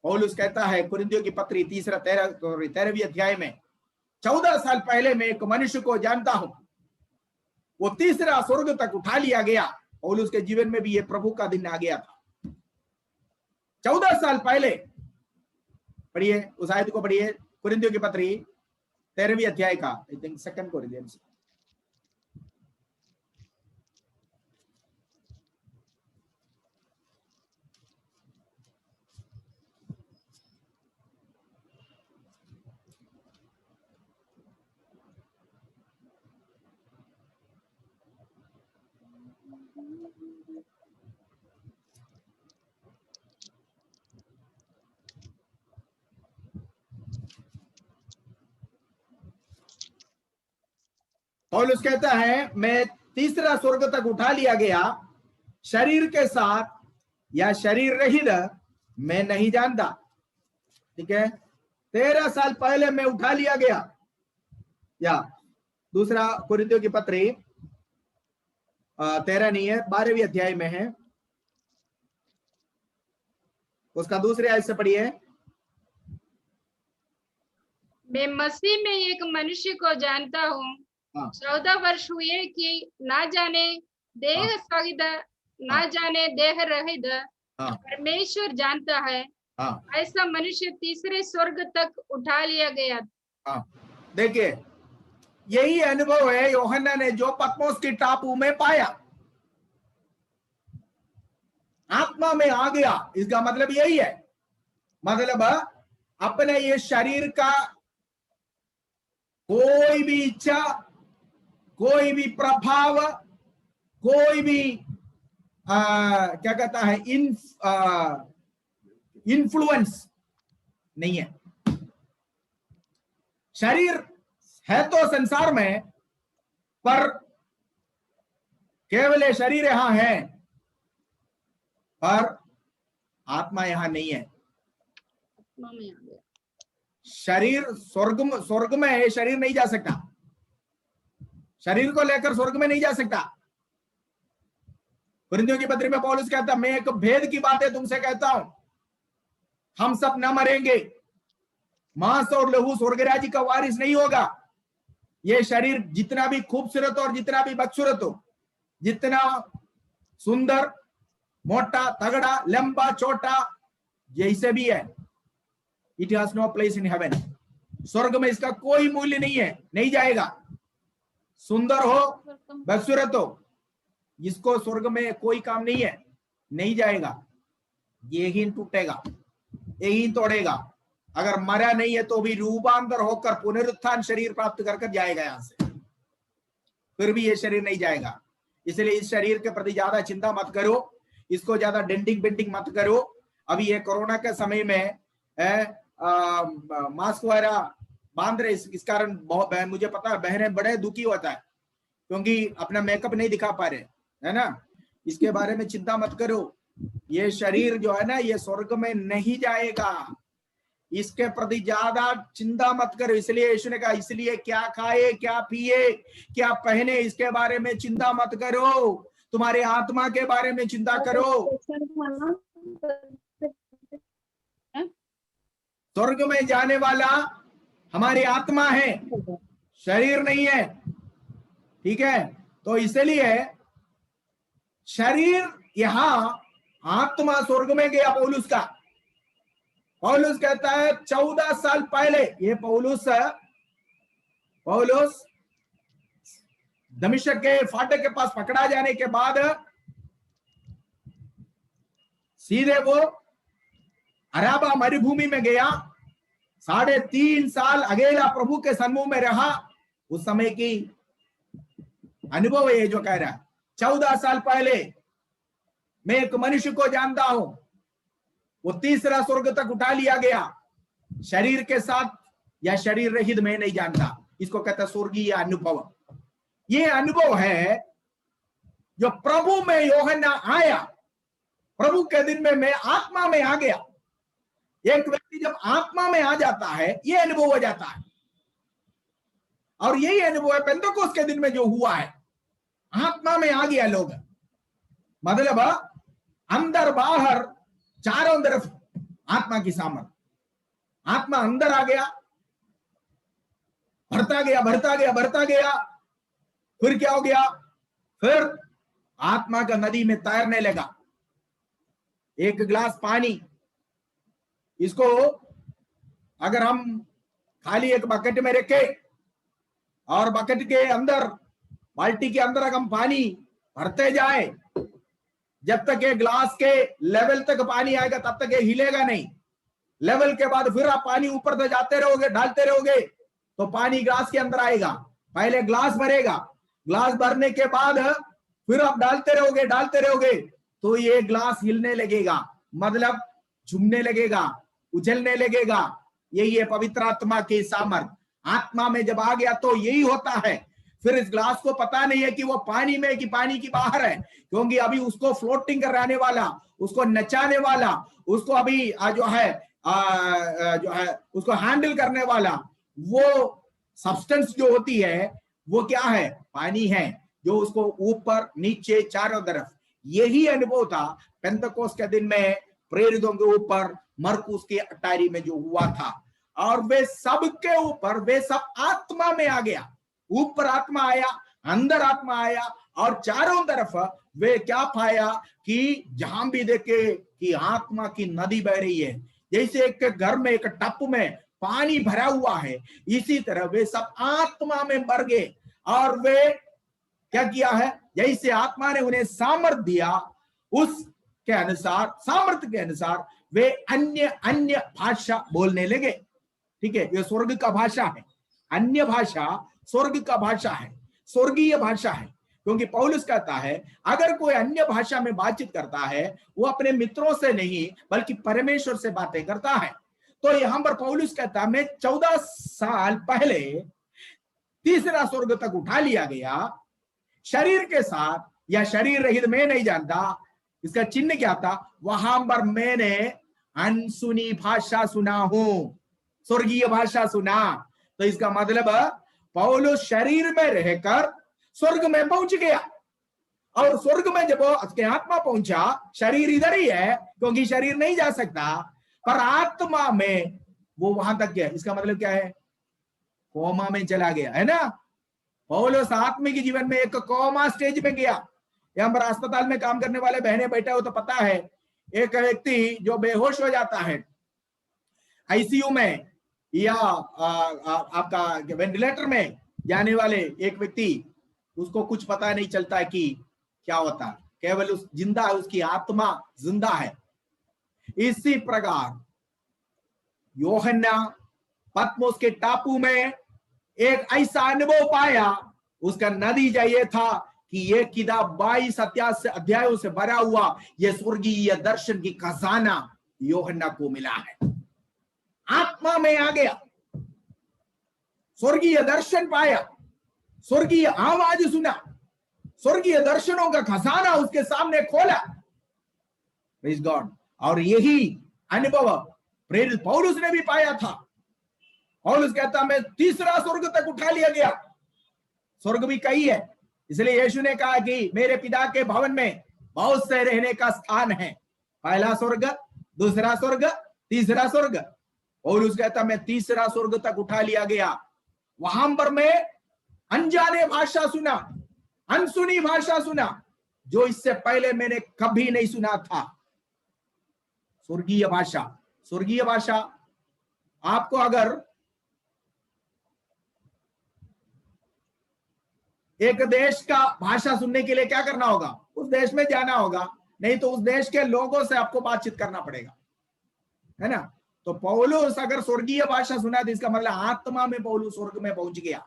Speaker 2: पौलुस कहता है कुरिन्थियों की पत्री 13वीं अध्याय में, 14 साल पहले मैं एक मनुष्य को जानता हूं, वो तीसरा स्वर्ग तक उठा लिया गया। पौलुस के जीवन में भी ये प्रभु का दिन आ गया था। 14 साल पहले, पढ़िए उस आयत को, पढ़िए कुरिन्थियों की पत्री 13वीं अध्याय का, आई थिंक 2 कोरिन्थियंस। पौलुस कहता है मैं तीसरा स्वर्ग तक उठा लिया गया, शरीर के साथ या शरीर रहित मैं नहीं जानता। ठीक है, 13 साल पहले मैं उठा लिया गया। या दूसरा कुरिन्थियों की पत्री 13 नहीं है, 12वीं अध्याय में है, उसका दूसरे आयत से पढ़िए।
Speaker 1: मैं मसीह में एक मनुष्य को जानता हूँ, 14 वर्ष हुए कि ना जाने देह सहित ना जाने देह रहित परमेश्वर जानता है, ऐसा मनुष्य तीसरे स्वर्ग तक उठा लिया गया।
Speaker 2: देखिए, यही अनुभव है यूहन्ना ने जो पत्मोस की टापू में पाया। आत्मा में आ गया, इसका मतलब यही है, मतलब अपने ये शरीर का कोई भी इच्छा, कोई भी प्रभाव, कोई भी क्या कहता है इन्फ्लुएंस नहीं है। शरीर है तो संसार में, पर केवल शरीर यहां है, पर आत्मा यहाँ नहीं है।
Speaker 1: आत्मा में आ गया।
Speaker 2: शरीर स्वर्ग में है, शरीर नहीं जा सकता, शरीर को लेकर स्वर्ग में नहीं जा सकता। कुरिन्थियों की पत्री में पौलुस कहता, मैं एक भेद की बातें तुमसे कहता हूं, हम सब न मरेंगे, मांस और लहू स्वर्ग राज्य का वारिस नहीं होगा। ये शरीर जितना भी खूबसूरत और जितना भी बदसूरत हो, जितना सुंदर, मोटा, तगड़ा, लंबा, छोटा, जैसे भी है, it has no place in heaven. स्वर्ग में इसका कोई मूल्य नहीं है, नहीं जाएगा। सुंदर हो, बदसूरत हो, इसको स्वर्ग में कोई काम नहीं है, नहीं जाएगा। ये ही टूटेगा, यही तोड़ेगा। अगर मरा नहीं है तो भी रूपांतर होकर पुनरुत्थान शरीर प्राप्त कर जाएगा यहां से, फिर भी ये शरीर नहीं जाएगा। इसलिए इस शरीर के प्रति ज्यादा चिंता मत करो, इसको ज्यादा डेंटिंग पेंटिंग मत करो। अभी ये कोरोना के समय में मास्क वगैरह बांध रहे, इस कारण बहुत मुझे पता है बहनें बड़े दुखी होता है, क्योंकि अपना मेकअप नहीं दिखा पा रहे, है ना। इसके बारे में चिंता मत करो। ये शरीर जो है ना, ये स्वर्ग में नहीं जाएगा, इसके प्रति ज्यादा चिंता मत करो। इसलिए यीशु ने कहा, इसलिए क्या खाए, क्या पिए, क्या पहने, इसके बारे में चिंता मत करो, तुम्हारे आत्मा के बारे में चिंता करो। स्वर्ग में जाने वाला हमारी आत्मा है, शरीर नहीं है, ठीक है। तो इसलिए शरीर यहां, आत्मा स्वर्ग में गया पौलुस का। पौलुस कहता है 14 साल पहले, ये पौलुस दमिश्क के फाटक के पास पकड़ा जाने के बाद सीधे वो अराबा मरुभूमि में गया, 3.5 साल अकेला प्रभु के सन्मुख में रहा। उस समय की अनुभव है जो कह रहा है, 14 साल पहले मैं एक मनुष्य को जानता हूं, वो तीसरा स्वर्ग तक उठा लिया गया, शरीर के साथ या शरीर रहित मैं नहीं जानता। इसको कहता स्वर्गीय अनुभव। ये अनुभव है जो प्रभु में यूहन्ना आया, प्रभु के दिन में मैं आत्मा में आ गया। एक व्यक्ति जब आत्मा में आ जाता है, ये अनुभव हो जाता है। और यही अनुभव है पेंतकोस्त के दिन में जो हुआ है, आत्मा में आ गया लोग, मतलब अंदर बाहर चारों तरफ आत्मा की सामर्थ, आत्मा अंदर आ गया, भरता गया भरता गया भरता गया। फिर क्या हो गया, फिर आत्मा का नदी में तैरने लगा। एक गिलास पानी, इसको अगर हम खाली एक बकेट में रखे और बकेट के अंदर, बाल्टी के अंदर अगर हम पानी भरते जाए, जब तक ये ग्लास के लेवल तक पानी आएगा तब तक ये हिलेगा नहीं। लेवल के बाद फिर आप पानी ऊपर से जाते रहोगे, डालते रहोगे, तो पानी ग्लास के अंदर आएगा। पहले ग्लास भरेगा, ग्लास भरने के बाद फिर आप डालते रहोगे, तो ये ग्लास हिलने लगेगा, मतलब झूमने लगेगा, उछलने लगेगा। यही है पवित्र आत्मा की सामर्थ। आत्मा में जब आ गया तो यही होता है। फिर इस ग्लास को पता नहीं है कि वो पानी में कि पानी की बाहर है, क्योंकि अभी उसको फ्लोटिंग कराने वाला, उसको नचाने वाला, उसको अभी जो है उसको हैंडल करने वाला वो सब्सटेंस जो होती है वो क्या है, पानी है, जो उसको ऊपर नीचे चारों तरफ। यही अनुभव था पेंतकोस्त के दिन में प्रेरितों के ऊपर, मरकुस के 18 में जो हुआ था। और वे सब के ऊपर, वे सब आत्मा में आ गया, ऊपर आत्मा आया, अंदर आत्मा आया, और चारों तरफ वे क्या पाया कि जहां भी देखे कि आत्मा की नदी बह रही है। जैसे एक घर में, एक टप में पानी भरा हुआ है, इसी तरह वे सब आत्मा में भर गए। और वे क्या किया है, जैसे आत्मा ने उन्हें सामर्थ दिया, उसके अनुसार, सामर्थ के अनुसार वे अन्य भाषा बोलने लगे। ठीक है, ये स्वर्ग का भाषा है। अन्य भाषा स्वर्ग का भाषा है, स्वर्गीय भाषा है। क्योंकि पौलुस कहता है अगर कोई अन्य भाषा में बातचीत करता है, वो अपने मित्रों से नहीं बल्कि परमेश्वर से बातें करता है। तो यहां पर पौलुस कहता है मैं 14 साल पहले तीसरा स्वर्ग तक उठा लिया गया, शरीर के साथ या शरीर रहित मैं नहीं जानता, इसका चिन्ह क्या था? वहां पर मैंने अनसुनी भाषा सुना हूं, स्वर्गीय भाषा सुना। तो इसका मतलब पौलुस शरीर में रहकर स्वर्ग में पहुंच गया, और स्वर्ग में जब उसके आत्मा पहुंचा, शरीर इधर ही है क्योंकि शरीर नहीं जा सकता, पर आत्मा में वो वहां तक गया। इसका मतलब क्या है? कोमा में चला गया, है ना। पौलुस आत्मिक जीवन में एक कोमा स्टेज में गया। यहाँ पर अस्पताल में काम करने वाले बहनें बैठे हो तो पता है, एक व्यक्ति जो बेहोश हो जाता है आईसीयू में या आपका वेंटिलेटर में जाने वाले एक व्यक्ति, उसको कुछ पता नहीं चलता है कि क्या होता है, केवल उस जिंदा है, उसकी आत्मा जिंदा है। इसी प्रकार यूहन्ना पत्मोस के टापू में एक ऐसा अनुभव पाया, उसका नतीजा ये था कि ये किताब 22 अध्यायों से भरा हुआ ये स्वर्गीय दर्शन की खजाना यूहन्ना को मिला है। आत्मा में आ गया, स्वर्गीय दर्शन पाया, स्वर्गीय आवाज सुना, स्वर्गीय दर्शनों का खजाना उसके सामने खोला। Praise God. और यही अनुभव प्रेरित पौलुस ने भी पाया था। पौलुस कहता, मैं तीसरा स्वर्ग तक उठा लिया गया। स्वर्ग भी कई है, इसलिए यीशु ने कहा कि मेरे पिता के भवन में बहुत से रहने का स्थान है। पहला स्वर्ग, दूसरा स्वर्ग, तीसरा स्वर्ग। पौलुस कहता, मैं तीसरा स्वर्ग तक उठा लिया गया। वहां पर मैं अनजाने भाषा सुना, अनसुनी भाषा सुना, जो इससे पहले मैंने कभी नहीं सुना था। स्वर्गीय भाषा, स्वर्गीय भाषा। आपको अगर एक देश का भाषा सुनने के लिए क्या करना होगा? उस देश में जाना होगा, नहीं तो उस देश के लोगों से आपको बातचीत करना पड़ेगा, है ना। तो पौलुस अगर स्वर्गीय भाषा सुना तो इसका मतलब आत्मा में पौलुस स्वर्ग में पहुंच गया।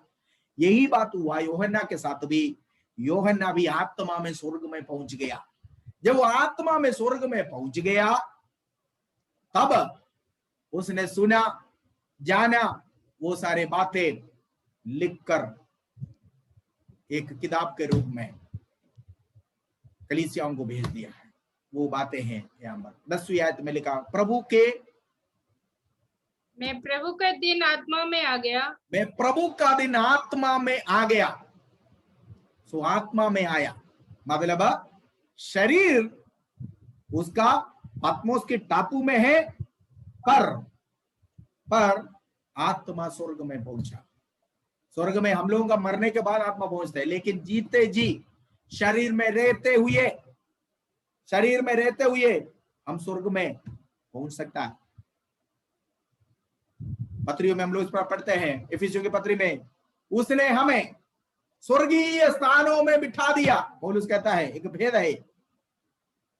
Speaker 2: यही बात हुआ यूहन्ना के साथ भी। यूहन्ना भी आत्मा में स्वर्ग में पहुंच गया। जब वो आत्मा में स्वर्ग में पहुंच गया, तब उसने सुना, जाना, वो सारे बातें लिखकर एक किताब के रूप में कलीसियाओं को भेज दिया है। वो बातें हैं यहाँ पर 10वीं आयत में लिखा,
Speaker 1: मैं प्रभु के दिन आत्मा में आ गया।
Speaker 2: मैं प्रभु का दिन आत्मा में आ गया। सो आत्मा में आया मतलब शरीर उसका पत्मोस के टापू में है, पर आत्मा स्वर्ग में पहुंचा। स्वर्ग में हम लोगों का मरने के बाद आत्मा पहुंचता है, लेकिन जीते जी शरीर में रहते हुए हम स्वर्ग में पहुंच सकता है। पत्रियों में हम लोग इस पर पढ़ते हैं, इफिसियों की पत्री में, उसने हमें स्वर्गीय स्थानों में बिठा दिया। पौलुस कहता है एक भेद है,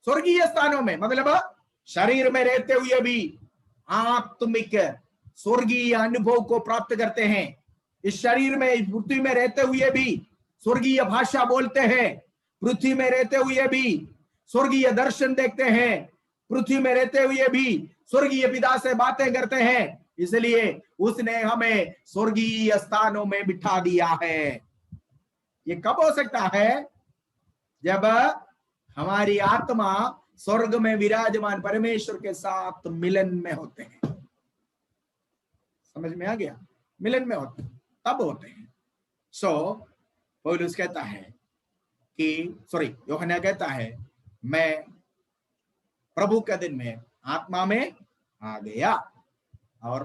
Speaker 2: स्वर्गीय स्थानों में मतलब शरीर में रहते हुए भी आत्मिक स्वर्गीय अनुभव को प्राप्त करते हैं। इस शरीर में, इस पृथ्वी में रहते हुए भी स्वर्गीय भाषा बोलते हैं, पृथ्वी में रहते हुए भी स्वर्गीय दर्शन देखते हैं, पृथ्वी में रहते हुए भी स्वर्गीय पिता से बातें करते हैं। इसलिए उसने हमें स्वर्गीय स्थानों में बिठा दिया है। ये कब हो सकता है? जब हमारी आत्मा स्वर्ग में विराजमान परमेश्वर के साथ मिलन में होते हैं। समझ में आ गया? मिलन में होते हैं, तब होते हैं। पौलुस कहता है कि यूहन्ना कहता है मैं प्रभु के दिन में आत्मा में आ गया। और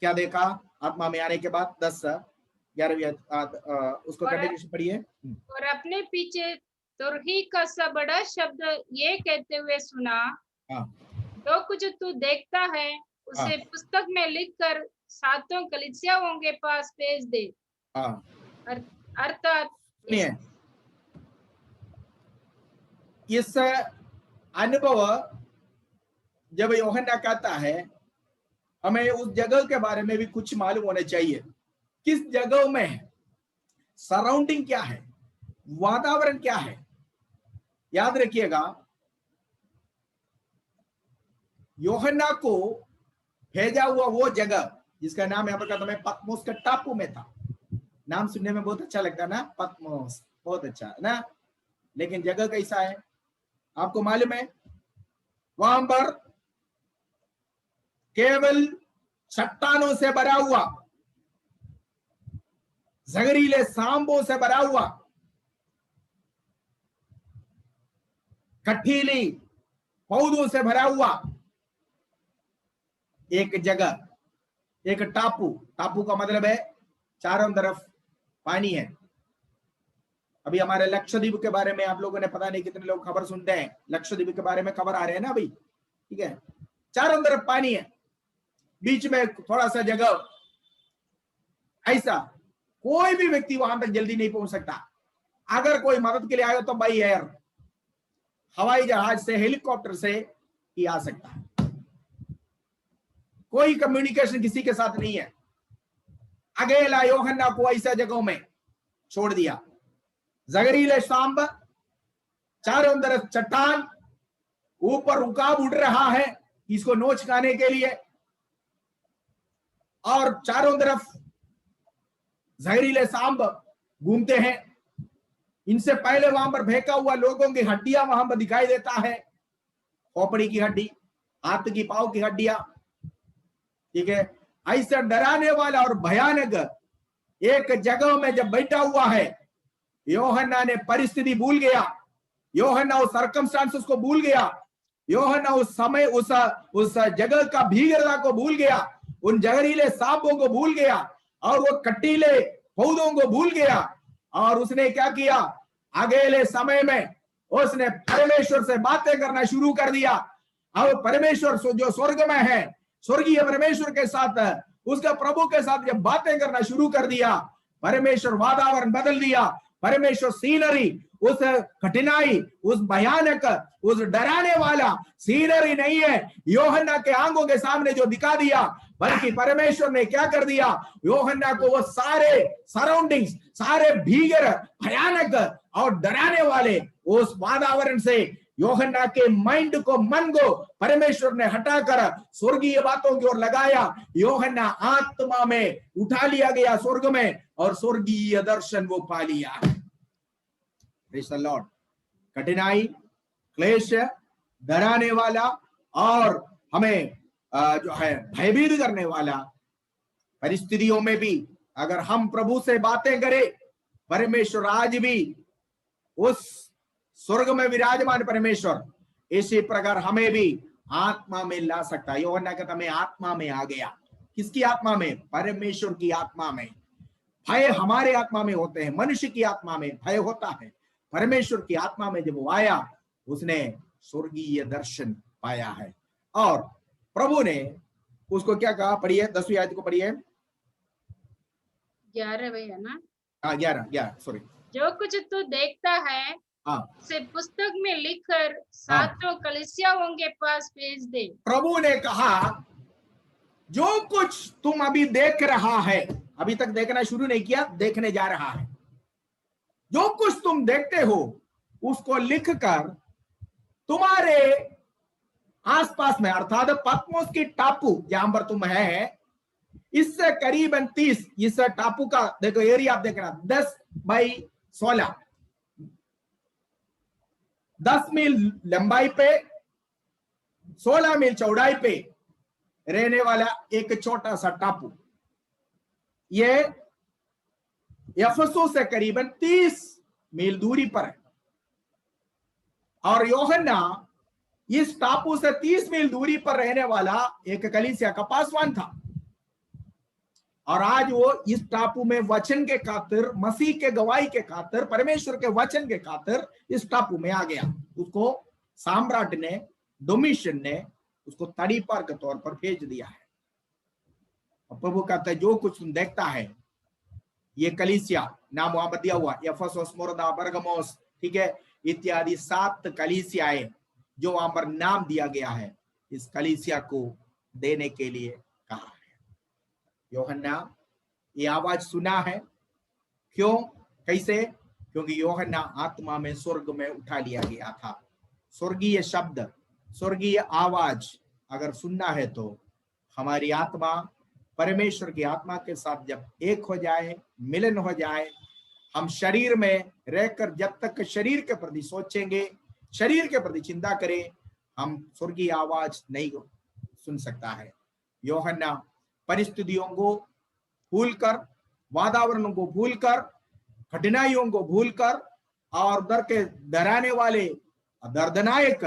Speaker 2: क्या देखा आत्मा में आने के बाद? 10-11 उसको कंटिन्यूशन पढ़िए।
Speaker 1: और अपने पीछे तुरही का सा बड़ा शब्द ये कहते हुए सुना, जो कुछ तू देखता है उसे पुस्तक में लिखकर 7 कलीसियाओं के पास भेज दे। अर्थात
Speaker 2: इस अनुभव जब यूहन्ना कहता है, हमें उस जगह के बारे में भी कुछ मालूम होना चाहिए। किस जगह में है, सराउंडिंग क्या है, वातावरण क्या है। याद रखिएगा, यूहन्ना को भेजा हुआ वो जगह जिसका नाम यहाँ पर कहता मैं पत्मोस का टापू में था। नाम सुनने में बहुत अच्छा लगता है ना, पत्मोस, बहुत अच्छा है ना, लेकिन जगह कैसा है? आपको मालूम है वहां पर केवल चट्टानों से भरा हुआ, जहरीले सांपों से भरा हुआ, कठिली पौधों से भरा हुआ एक जगह, एक टापू। टापू का मतलब है चारों तरफ पानी है। अभी हमारे लक्षद्वीप के बारे में आप लोगों ने पता नहीं कितने लोग खबर सुनते हैं, लक्षद्वीप के बारे में खबर आ रहे हैं ना अभी, ठीक है। चारों तरफ पानी है, बीच में थोड़ा सा जगह, ऐसा कोई भी व्यक्ति वहां तक जल्दी नहीं पहुंच सकता। अगर कोई मदद के लिए आए तो बाई एयर, हवाई जहाज से, हेलीकॉप्टर से ही आ सकता है। कोई कम्युनिकेशन किसी के साथ नहीं है। अकेला यूहन्ना को ऐसा जगहों में छोड़ दिया, जहरीले सांप, चारों तरफ चट्टान, ऊपर उकाब उड़ रहा है इसको नोच खाने के लिए, और चारों तरफ जहरीले सांप घूमते हैं। इनसे पहले वहां पर फेंका हुआ लोगों की हड्डियां वहां पर दिखाई देता है, खोपड़ी की हड्डी, हाथ की पांव की हड्डियां, ठीक है। ऐसा डराने वाला और भयानक एक जगह में जब बैठा हुआ है, यूहन्ना ने परिस्थिति भूल गया, यूहन्ना उस सर्कमस्टांसेस को भूल गया, यूहन्ना उस समय उस जगह का भीगरता को भूल गया, उन जहरीले सांपों को भूल गया, और वो कटीले पौधों को भूल गया। और उसने क्या किया, अगले समय में उसने परमेश्वर से बातें करना शुरू कर दिया। और परमेश्वर जो स्वर्ग में है, स्वर्गीय परमेश्वर के साथ, उसका प्रभु के साथ जब बातें करना शुरू कर दिया, परमेश्वर वातावरण बदल दिया। परमेश्वर सीनरी, उस कठिनाई, उस भयानक, उस डराने वाला सीनरी नहीं है यूहन्ना के आंखों के सामने जो दिखा दिया, बल्कि परमेश्वर ने क्या कर दिया, यूहन्ना को वो सारे सराउंडिंग्स, सारे भीगर, भयानक और डराने वाले उस वातावरण से यूहन्ना के माइंड को, मन को परमेश्वर ने हटाकर स्वर्गीय बातों की ओर लगाया। यूहन्ना आत्मा में उठा लिया गया स्वर्ग में, और स्वर्गीय दर्शन वो पा लिया। Praise the Lord. कठिनाई, क्लेश, डराने वाला और हमें जो है भयभीत करने वाला परिस्थितियों में भी अगर हम प्रभु से बातें करें, परमेश्वर आज भी उस स्वर्ग में विराजमान परमेश्वर इसी प्रकार हमें भी आत्मा में ला सकता है। यूहन्ना कहता मैं आत्मा में आ गया। किसकी आत्मा में? परमेश्वर की आत्मा में। भय हमारे आत्मा में होते हैं, मनुष्य की आत्मा में भय होता है, परमेश्वर की आत्मा में जब वो आया, उसने स्वर्गीय दर्शन पाया है। और प्रभु ने उसको क्या कहा, पढ़िए 10वीं आयत को पढ़िए।
Speaker 1: 11 भैया ना,
Speaker 2: 11 सॉरी।
Speaker 1: जो कुछ तू देखता है से पुस्तक में लिखकर सातों कलीसियाओं के पास भेज दे। प्रभु
Speaker 2: ने कहा जो कुछ तुम अभी देख रहा है, अभी तक देखना शुरू नहीं किया, देखने जा रहा है, जो कुछ तुम देखते हो उसको लिखकर तुम्हारे आसपास में, अर्थात पत्मोस की टापू जहां पर तुम है, इससे करीबन 30, इस टापू का देखो एरिया आप देखना 10 बाई 16, 10 मील लंबाई पे, 16 मील चौड़ाई पे रहने वाला एक छोटा सा टापू, ये एफेसुस से करीबन 30 मील दूरी पर है। और यूहन्ना इस टापू से 30 मील दूरी पर रहने वाला एक कलीसिया का पासवान था, और आज वो इस टापू में वचन के खातिर, मसीह के गवाही के खातिर, परमेश्वर के वचन के खातिर इस टापू में आ गया। उसको सम्राट ने, डोमिशियन ने उसको तड़ी पार के तौर पर भेज दिया है। और प्रभु कहता है जो कुछ तुम देखता है, ये कलीसिया नाम वहां पर दिया हुआ, एफेसुस, स्मुर्ना, बरगमोस, ठीक है, इत्यादि 7 कलीसियाएं जो वहां पर नाम दिया गया है, इस कलीसिया को देने के लिए कहा है। यूहन्ना ये आवाज सुना है, क्यों, कैसे? क्योंकि यूहन्ना आत्मा में स्वर्ग में उठा लिया गया था। स्वर्गीय शब्द, स्वर्गीय आवाज अगर सुनना है तो हमारी आत्मा परमेश्वर की आत्मा के साथ जब एक हो जाए, मिलन हो जाए, हम शरीर में रहकर जब तक शरीर के प्रति सोचेंगे, शरीर के प्रति चिंता करें, हम स्वर्गीय आवाज नहीं सुन सकता है। यूहन्ना परिस्थितियों को भूलकर, वातावरण को भूलकर, कठिनाइयों को भूलकर और डर के डराने वाले दर्दनायक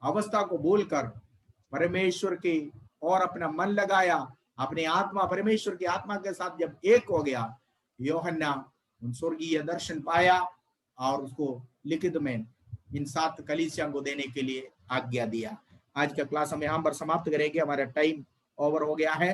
Speaker 2: अवस्था को भूलकर परमेश्वर की और अपना मन लगाया, अपनी आत्मा परमेश्वर की आत्मा के साथ जब एक हो गया, यूहन्ना उन स्वर्गीय दर्शन पाया और उसको लिखित में इन 7 कलीसियां को देने के लिए आज्ञा दिया। आज का क्लास हम यहाँ पर समाप्त करेंगे, हमारा टाइम ओवर हो गया है।